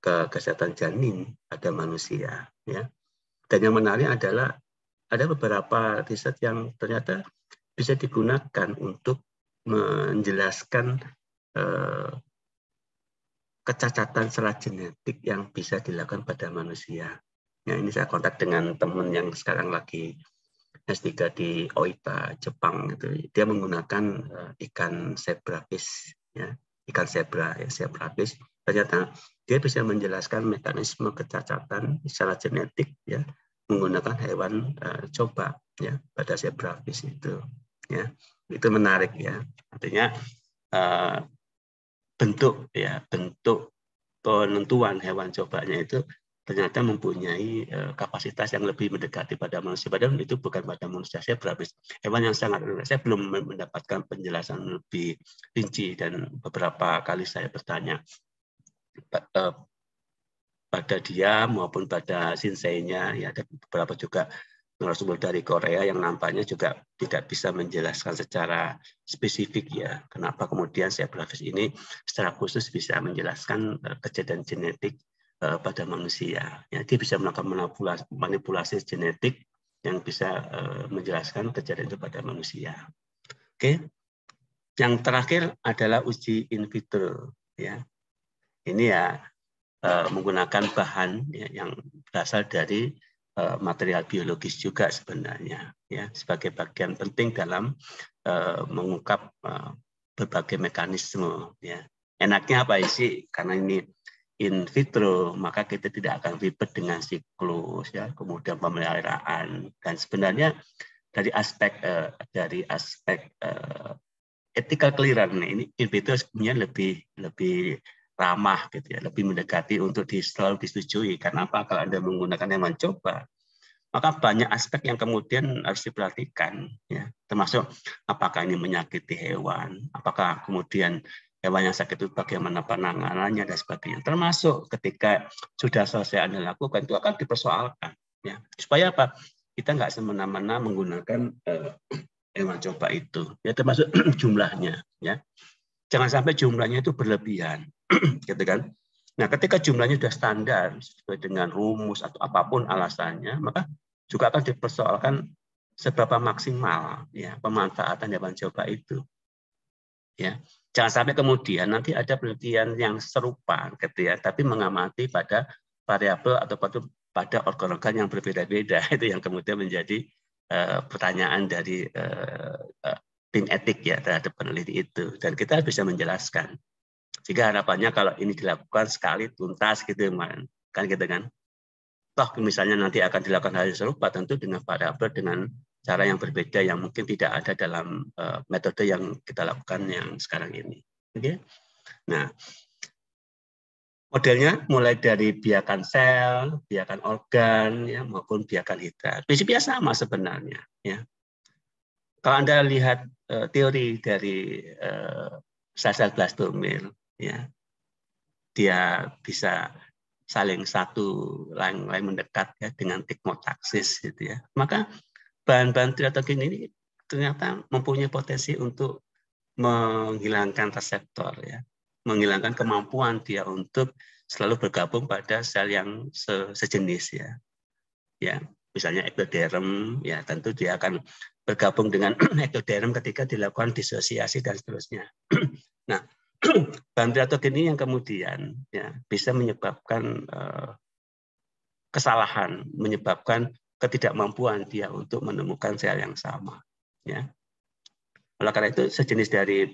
kesehatan janin pada manusia. Ya. Dan yang menarik adalah ada beberapa riset yang ternyata bisa digunakan untuk menjelaskan kecacatan secara genetik yang bisa dilakukan pada manusia. Nah, ini saya kontak dengan teman yang sekarang lagi S3 di Oita, Jepang. Itu dia menggunakan ikan zebrafish, ya, ikan zebra, ya, zebrafish. Ternyata dia bisa menjelaskan mekanisme kecacatan secara genetik, ya, menggunakan hewan coba, ya, pada zebrafish itu. Ya, itu menarik, ya. Artinya bentuk penentuan hewan cobanya itu ternyata mempunyai kapasitas yang lebih mendekati pada manusia. Padahal itu bukan pada manusia. Saya berhabis hewan yang sangat rendah. Saya belum mendapatkan penjelasan lebih rinci dan beberapa kali saya bertanya pada dia maupun pada Shinsei-nya. Ya, ada beberapa juga narasumber dari Korea yang nampaknya juga tidak bisa menjelaskan secara spesifik ya kenapa kemudian Zebrafish ini secara khusus bisa menjelaskan kejadian genetik pada manusia. Ya, dia bisa melakukan manipulasi genetik yang bisa menjelaskan kejadian itu pada manusia. Oke, yang terakhir adalah uji in vitro. Ya, ini ya menggunakan bahan ya, yang berasal dari material biologis juga sebenarnya, ya sebagai bagian penting dalam mengungkap berbagai mekanisme. Ya, enaknya apa sih? Karena ini in vitro, maka kita tidak akan ribet dengan siklus, ya, kemudian pemeliharaan, dan sebenarnya dari aspek ethical clearance ini in vitro sebenarnya lebih ramah gitu ya, lebih mendekati untuk selalu disetujui. Karena apa? Kalau Anda menggunakan hewan coba, maka banyak aspek yang kemudian harus diperhatikan, ya, termasuk apakah ini menyakiti hewan, apakah kemudian hewan yang sakit itu bagaimana penanganannya dan sebagainya. Termasuk ketika sudah selesai Anda lakukan itu akan dipersoalkan, ya, supaya apa? Kita nggak semena-mena menggunakan hewan coba itu, ya, termasuk jumlahnya, ya. Jangan sampai jumlahnya itu berlebihan, gitu kan? Nah, ketika jumlahnya sudah standar sesuai dengan rumus atau apapun alasannya, maka juga akan dipersoalkan seberapa maksimal ya pemanfaatan hewan coba itu. Ya, jangan sampai kemudian nanti ada penelitian yang serupa, gitu ya, tapi mengamati pada variabel atau pada organ-organ yang berbeda-beda, itu yang kemudian menjadi pertanyaan dari tim etik ya terhadap peneliti itu, dan kita bisa menjelaskan. Jika harapannya kalau ini dilakukan sekali tuntas gitu kan gitu kan. Toh misalnya nanti akan dilakukan hal yang serupa tentu dengan variabel dengan cara yang berbeda yang mungkin tidak ada dalam metode yang kita lakukan yang sekarang ini. Oke. Nah, modelnya mulai dari biakan sel, biakan organ ya maupun biakan hidrat. Prinsipnya sama sebenarnya ya. Kalau Anda lihat teori dari sel-sel blastomir ya, dia bisa saling satu lain mendekat ya dengan tikmotaksis gitu ya. Maka bahan-bahan teratogen ini ternyata mempunyai potensi untuk menghilangkan reseptor ya, menghilangkan kemampuan dia untuk selalu bergabung pada sel yang sejenis ya. Ya, misalnya ektoderm ya tentu dia akan bergabung dengan ektoderm ketika dilakukan disosiasi dan seterusnya. Nah, bahan teratogen ini yang kemudian ya bisa menyebabkan kesalahan, menyebabkan ketidakmampuan dia untuk menemukan sel yang sama. Ya. Oleh karena itu sejenis dari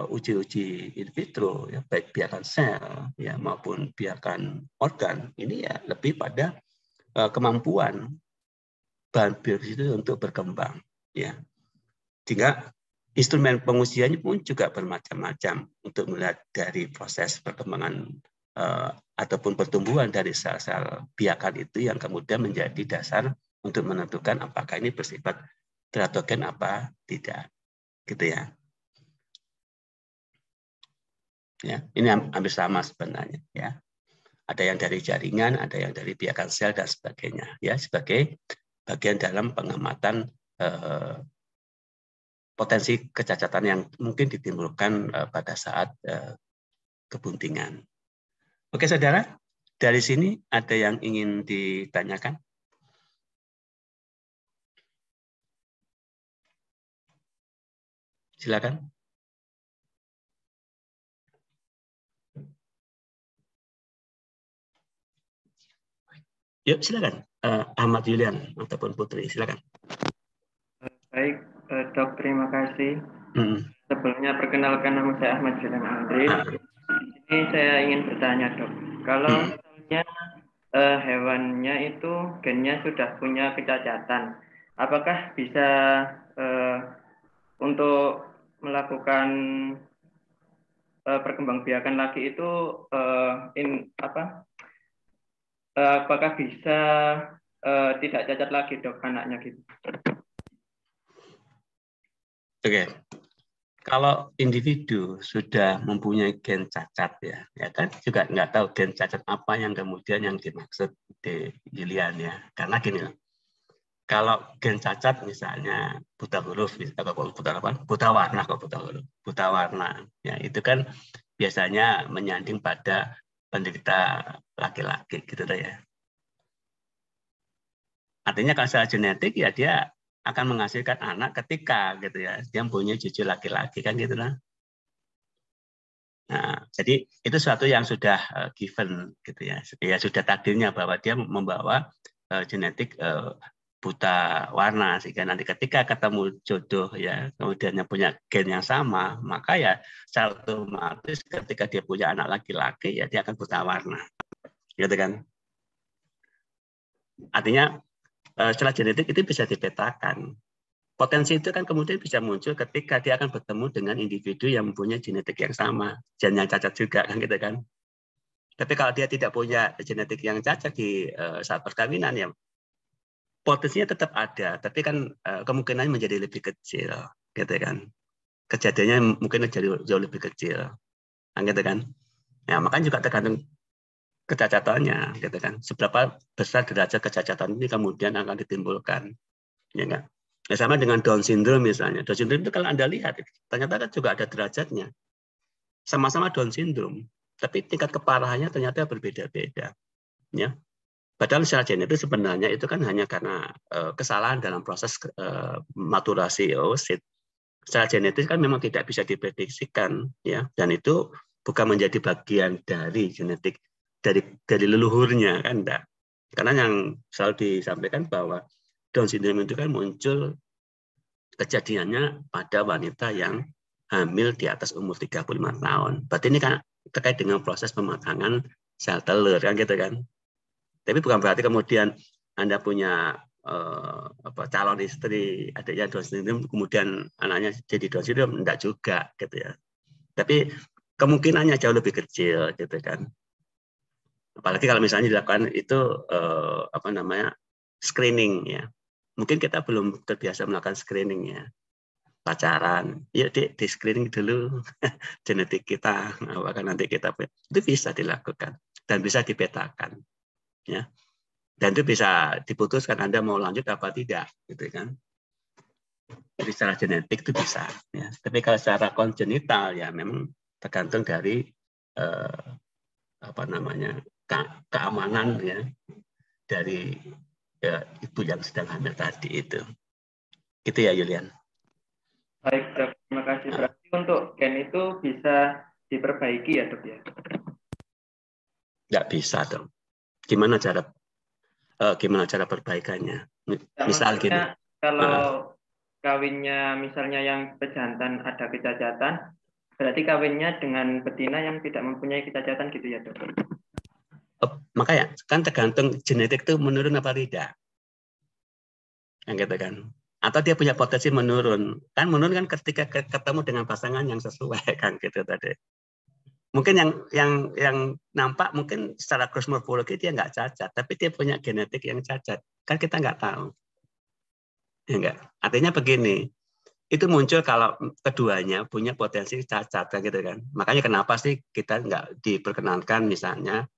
uji-uji in vitro, ya, baik biakan sel ya maupun biakan organ, ini ya lebih pada kemampuan bahan biologis itu untuk berkembang. Ya. Sehingga instrumen pengujiannya pun juga bermacam-macam untuk melihat dari proses perkembangan ataupun pertumbuhan dari sel-sel biakan itu yang kemudian menjadi dasar untuk menentukan apakah ini bersifat teratogen apa tidak, gitu ya. Ya, ini hampir sama sebenarnya ya. Ada yang dari jaringan, ada yang dari biakan sel dan sebagainya ya sebagai bagian dalam pengamatan potensi kecacatan yang mungkin ditimbulkan pada saat kebuntingan. Oke, saudara, dari sini ada yang ingin ditanyakan? Silakan. Yuk, silakan. Ahmad Yulian ataupun Putri, silakan. Baik, Dok, terima kasih. Sebelumnya perkenalkan, nama saya Ahmad Yulian Andri. Ini saya ingin bertanya, Dok. Kalau misalnya hewannya itu gennya sudah punya kecacatan, apakah bisa untuk melakukan perkembangbiakan lagi itu apakah bisa tidak cacat lagi, Dok, anaknya gitu? Oke. Kalau individu sudah mempunyai gen cacat ya kan juga nggak tahu gen cacat apa yang kemudian yang dimaksud di Julian ya. Karena gini, kalau gen cacat misalnya buta huruf atau buta warna kok buta huruf, buta warna ya itu kan biasanya menyanding pada penderita laki-laki gitu ya. Artinya kalau secara genetik ya dia akan menghasilkan anak ketika gitu ya dia mempunyai cucu laki-laki kan gitu lah. Nah, jadi itu suatu yang sudah given gitu ya. Ya sudah takdirnya bahwa dia membawa genetik buta warna sehingga nanti ketika ketemu jodoh ya kemudian yang punya gen yang sama maka ya secara otomatis ketika dia punya anak laki-laki ya dia akan buta warna. Gitu kan. Artinya secara genetik itu bisa dipetakan. Potensi itu kan kemudian bisa muncul ketika dia akan bertemu dengan individu yang mempunyai genetik yang sama, gen yang cacat juga kan gitu kan. Tapi kalau dia tidak punya genetik yang cacat di saat perkawinan ya potensinya tetap ada, tapi kan kemungkinannya menjadi lebih kecil gitu kan. Kejadiannya mungkin jauh lebih kecil. Kan gitu kan. Ya, makanya juga tergantung kecacatannya gitu kan. Seberapa besar derajat kecacatan ini kemudian akan ditimbulkan. Ya enggak? Ya, sama dengan Down syndrome misalnya. Down syndrome itu kalau Anda lihat, ternyata kan juga ada derajatnya. Sama-sama Down syndrome, tapi tingkat keparahannya ternyata berbeda-beda. Ya. Padahal secara genetik sebenarnya itu kan hanya karena kesalahan dalam proses maturasi oosit. Secara genetis kan memang tidak bisa diprediksikan, ya, dan itu bukan menjadi bagian dari genetik dari leluhurnya kan enggak. Karena yang selalu disampaikan bahwa Down syndrome itu kan muncul kejadiannya pada wanita yang hamil di atas umur 35 tahun. Berarti ini kan terkait dengan proses pematangan sel telur kan gitu kan. Tapi bukan berarti kemudian Anda punya calon istri adiknya Down syndrome kemudian anaknya jadi Down syndrome, enggak juga gitu ya. Tapi kemungkinannya jauh lebih kecil gitu kan. Apalagi kalau misalnya dilakukan itu screening ya. Mungkin kita belum terbiasa melakukan screening ya. Pacaran, ya di screening dulu genetik kita, apakah nanti kita itu bisa dilakukan dan bisa dipetakan ya. Dan itu bisa diputuskan Anda mau lanjut apa tidak, gitu kan? Jadi secara genetik itu bisa. Ya. Tapi kalau secara kongenital ya memang tergantung dari keamanan ya dari ibu yang sedang hamil tadi itu. Gitu ya, Julian. Baik, Dok. Terima kasih. Berarti untuk gen itu bisa diperbaiki ya, Dok ya? Nggak bisa dong. Gimana cara perbaikannya? Misal gini. Kalau kawinnya misalnya yang pejantan ada kecacatan, berarti kawinnya dengan betina yang tidak mempunyai kecacatan gitu ya, Dok? Makanya kan tergantung genetik itu menurun apa tidak. Yang gitu kan. Atau dia punya potensi menurun. Kan menurun kan ketika ketemu dengan pasangan yang sesuai kan gitu tadi. Mungkin yang nampak mungkin secara cross morfologi dia nggak cacat, tapi dia punya genetik yang cacat. Kan kita nggak tahu. Ya enggak? Artinya begini, itu muncul kalau keduanya punya potensi cacat kan gitu kan. Makanya kenapa sih kita nggak diperkenankan misalnya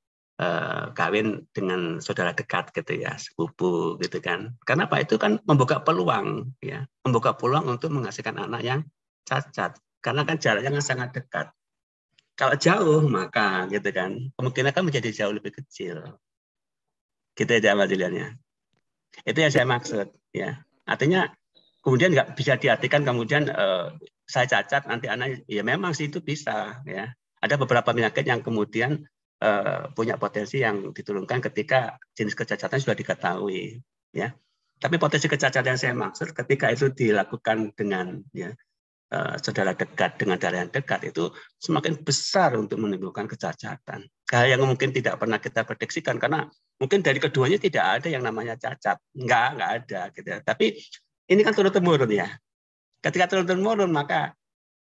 kawin dengan saudara dekat gitu ya, sepupu gitu kan. Karena apa? Itu kan membuka peluang ya, membuka peluang untuk menghasilkan anak yang cacat. Karena kan jaraknya kan sangat dekat. Kalau jauh maka gitu kan kemungkinan kan menjadi jauh lebih kecil. Gitu ya Juliannya. Itu yang saya maksud ya. Artinya kemudian nggak bisa diartikan kemudian saya cacat nanti anak ya memang sih itu bisa ya. Ada beberapa penyakit yang kemudian punya potensi yang diturunkan ketika jenis kecacatan sudah diketahui ya. Tapi potensi kecacatan yang saya maksud ketika itu dilakukan dengan ya saudara dekat dengan darah yang dekat itu semakin besar untuk menimbulkan kecacatan. Hal yang mungkin tidak pernah kita prediksikan karena mungkin dari keduanya tidak ada yang namanya cacat, nggak ada gitu. Tapi ini kan turun-temurun ya. Ketika turun-temurun maka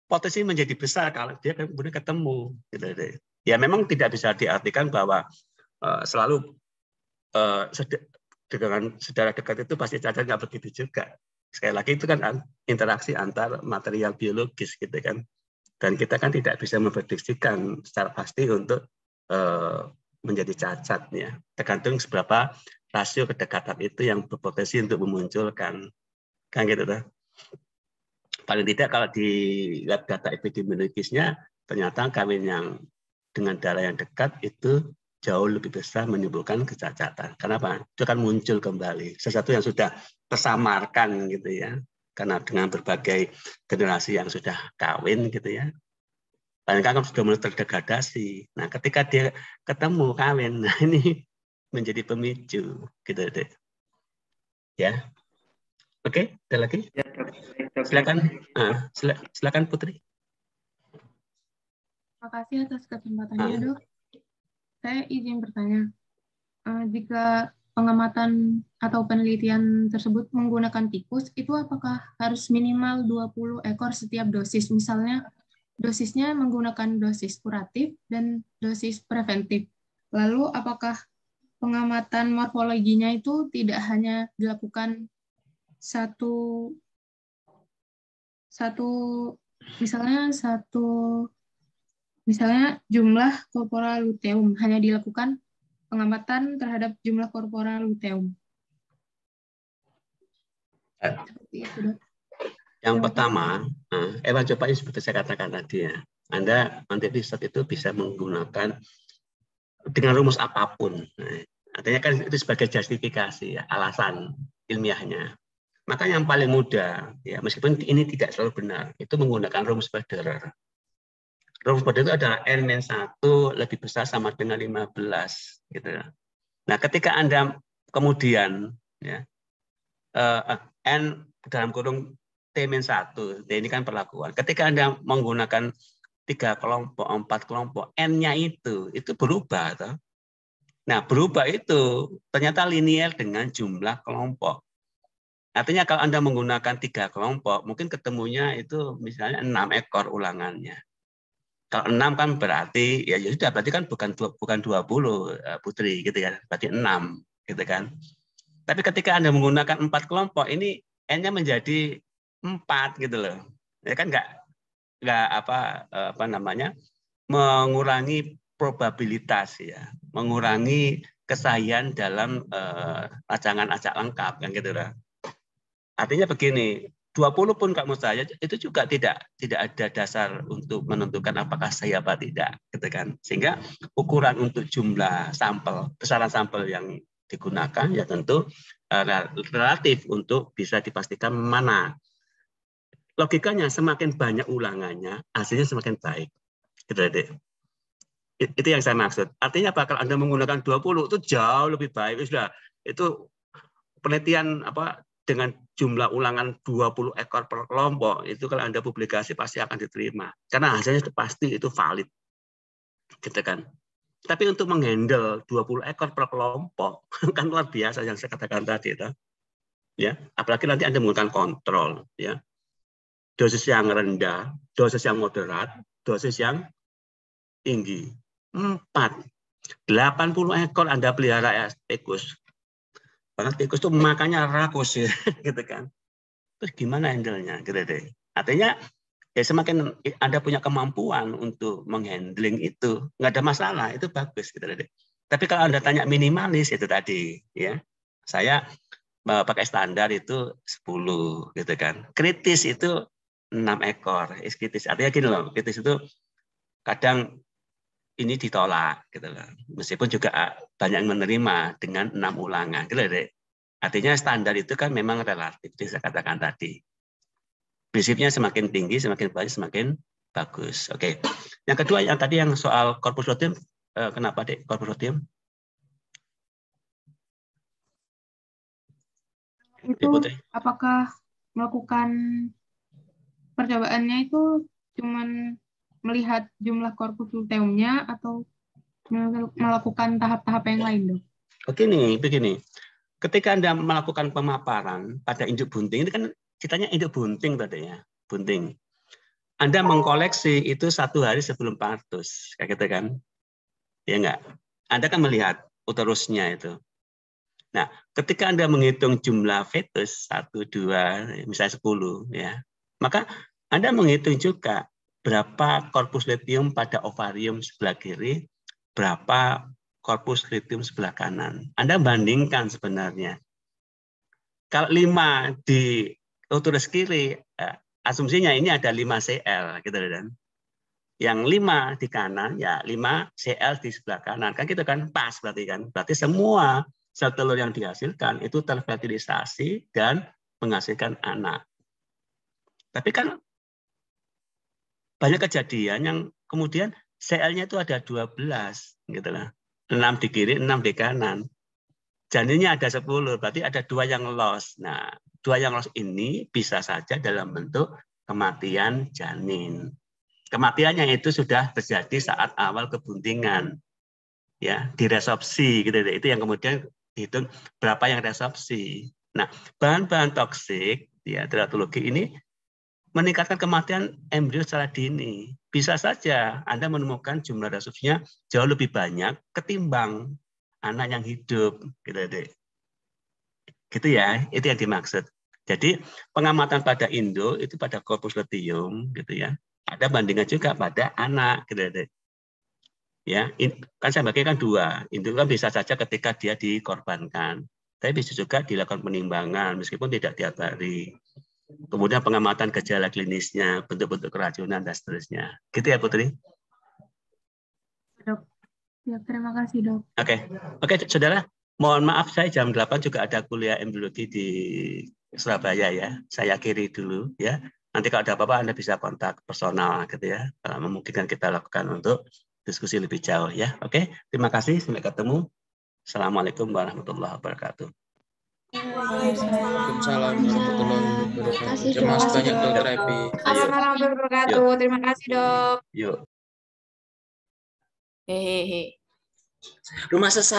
potensi menjadi besar kalau dia kemudian ketemu. Gitu. Ya memang tidak bisa diartikan bahwa selalu dengan saudara dekat itu pasti cacat, nggak begitu juga. Sekali lagi itu kan interaksi antar material biologis gitu kan. Dan kita kan tidak bisa memprediksikan secara pasti untuk menjadi cacat ya. Tergantung seberapa rasio kedekatan itu yang berpotensi untuk memunculkan. Kan gitu tuh. Paling tidak kalau dilihat data epidemiologisnya, ternyata kawin yang dengan darah yang dekat itu jauh lebih besar menimbulkan kecacatan. Kenapa? Itu akan muncul kembali. Sesuatu yang sudah tersamarkan gitu ya. Karena dengan berbagai generasi yang sudah kawin gitu ya. Paling kan sudah mulai terdegradasi. Nah, ketika dia ketemu kawin, nah ini menjadi pemicu gitu deh. Ya. Oke, ada lagi? Ya, dok. Silakan. Silakan Putri. Terima kasih atas kesempatannya, Dok. Saya izin bertanya, jika pengamatan atau penelitian tersebut menggunakan tikus, itu apakah harus minimal 20 ekor setiap dosis? Misalnya, dosisnya menggunakan dosis kuratif dan dosis preventif. Lalu, apakah pengamatan morfologinya itu tidak hanya dilakukan misalnya jumlah korporal luteum, hanya dilakukan pengamatan terhadap jumlah korporal luteum. Seperti itu, Dok. Yang pertama, coba seperti saya katakan tadi ya, Anda nanti riset itu bisa menggunakan dengan rumus apapun. Nah, artinya kan itu sebagai justifikasi, ya, alasan ilmiahnya. Maka yang paling mudah, ya meskipun ini tidak selalu benar, itu menggunakan rumus Federer. Rumus Federer itu adalah N-1 lebih besar sama dengan 15. Gitu. Nah, ketika Anda kemudian, ya, N dalam kurung T-1, ini kan perlakuan. Ketika Anda menggunakan 3 kelompok, 4 kelompok, N-nya itu berubah. Toh. Nah, berubah itu ternyata linear dengan jumlah kelompok. Artinya kalau Anda menggunakan 3 kelompok, mungkin ketemunya itu misalnya 6 ekor ulangannya. Kalau 6 kan berarti, ya sudah, berarti kan bukan 20 Putri, gitu ya, berarti 6, gitu kan. Tapi ketika Anda menggunakan 4 kelompok, ini N-nya menjadi 4, gitu loh. Ya kan nggak mengurangi probabilitas ya, mengurangi kesahihan dalam rancangan acak lengkap kan gitu lah. Artinya begini, 20 pun menurut saya itu juga tidak ada dasar untuk menentukan apakah sahih apa tidak, gitu kan. Sehingga ukuran untuk jumlah sampel, besaran sampel yang digunakan ya tentu relatif untuk bisa dipastikan mana. Logikanya semakin banyak ulangannya, hasilnya semakin baik. Gitu, Dek. Itu yang saya maksud. Artinya apa? Kalau Anda menggunakan 20 itu jauh lebih baik. Sudah, itu penelitian dengan jumlah ulangan 20 ekor per kelompok, itu kalau Anda publikasi pasti akan diterima. Karena hasilnya pasti itu valid. Gitu kan. Tapi untuk menghandle 20 ekor per kelompok, kan luar biasa yang saya katakan tadi. Ya, apalagi nanti Anda menggunakan kontrol. Ya. Dosis yang rendah, dosis yang moderat, dosis yang tinggi. 80 ekor Anda pelihara tikus. Karena tikus itu makannya rakus ya, gitu kan. Terus gimana handle-nya, gitu deh. Artinya ya semakin Anda punya kemampuan untuk menghandling itu, nggak ada masalah, itu bagus, gitu deh. Tapi kalau Anda tanya minimalis itu tadi, ya, saya pakai standar itu 10, gitu kan. Kritis itu 6 ekor, kritis. Artinya gini loh, kritis itu kadang ini ditolak gitu loh. Meskipun juga banyak yang menerima dengan 6 ulangan gitu deh. Artinya standar itu kan memang relatif, saya katakan tadi. Prinsipnya semakin tinggi, semakin banyak, semakin bagus. Oke. Yang kedua yang tadi yang soal corpus luteum, kenapa Dek corpus luteum? Itu apakah melakukan percobaannya itu cuman melihat jumlah korpus luteumnya atau melakukan tahap-tahap yang lain, Dok? Oke nih, begini. Ketika Anda melakukan pemaparan pada induk bunting, ini kan ceritanya induk bunting tadi ya, bunting. Anda mengkoleksi itu 1 hari sebelum partus, kayak gitu kan? Ya enggak? Anda kan melihat uterusnya itu. Nah, ketika Anda menghitung jumlah fetus 1, 2, misalnya 10, ya, maka Anda menghitung juga berapa korpus luteum pada ovarium sebelah kiri, berapa korpus luteum sebelah kanan. Anda bandingkan sebenarnya. Kalau 5 di uterus kiri, asumsinya ini ada 5 Cl, gitu kan. Yang 5 di kanan, ya 5 Cl di sebelah kanan. Kan gitu kan, pas berarti kan. Berarti semua sel telur yang dihasilkan itu terfertilisasi dan menghasilkan anak. Tapi kan banyak kejadian yang kemudian Cl-nya itu ada 12, gitu lah. 6 di kiri, 6 di kanan. Janinnya ada 10, berarti ada 2 yang loss. Nah, 2 yang loss ini bisa saja dalam bentuk kematian janin. Kematiannya itu sudah terjadi saat awal kebuntingan, ya, diresorpsi, gitu. Itu yang kemudian dihitung berapa yang resorpsi. Nah, bahan-bahan toksik, ya, teratologi ini meningkatkan kematian embrio secara dini. Bisa saja Anda menemukan jumlah resorpsinya jauh lebih banyak ketimbang anak yang hidup, gitu deh. Gitu ya, itu yang dimaksud. Jadi pengamatan pada indo itu pada korpus luteum, gitu ya. Ada bandingan juga pada anak, gitu deh. Ya, kan saya bagikan 2. Indo kan bisa saja ketika dia dikorbankan, tapi bisa juga dilakukan penimbangan meskipun tidak tiap hari. Kemudian pengamatan gejala klinisnya, bentuk-bentuk keracunan dan seterusnya. Gitu ya, Putri? Dok. Ya, terima kasih, Dok. Oke, saudara. Mohon maaf, saya jam 8 juga ada kuliah embriologi di Surabaya ya. Saya akhiri dulu ya. Nanti kalau ada apa-apa Anda bisa kontak personal gitu ya. Kalau memungkinkan kita lakukan untuk diskusi lebih jauh ya. Oke, terima kasih. Sampai ketemu. Assalamualaikum warahmatullahi wabarakatuh. Waalaikumsalam warahmatullahi wabarakatuh. Terima kasih banyak Dokter Epi. Terima kasih, Dok. Yuk. Hehehe. Rumah sesat.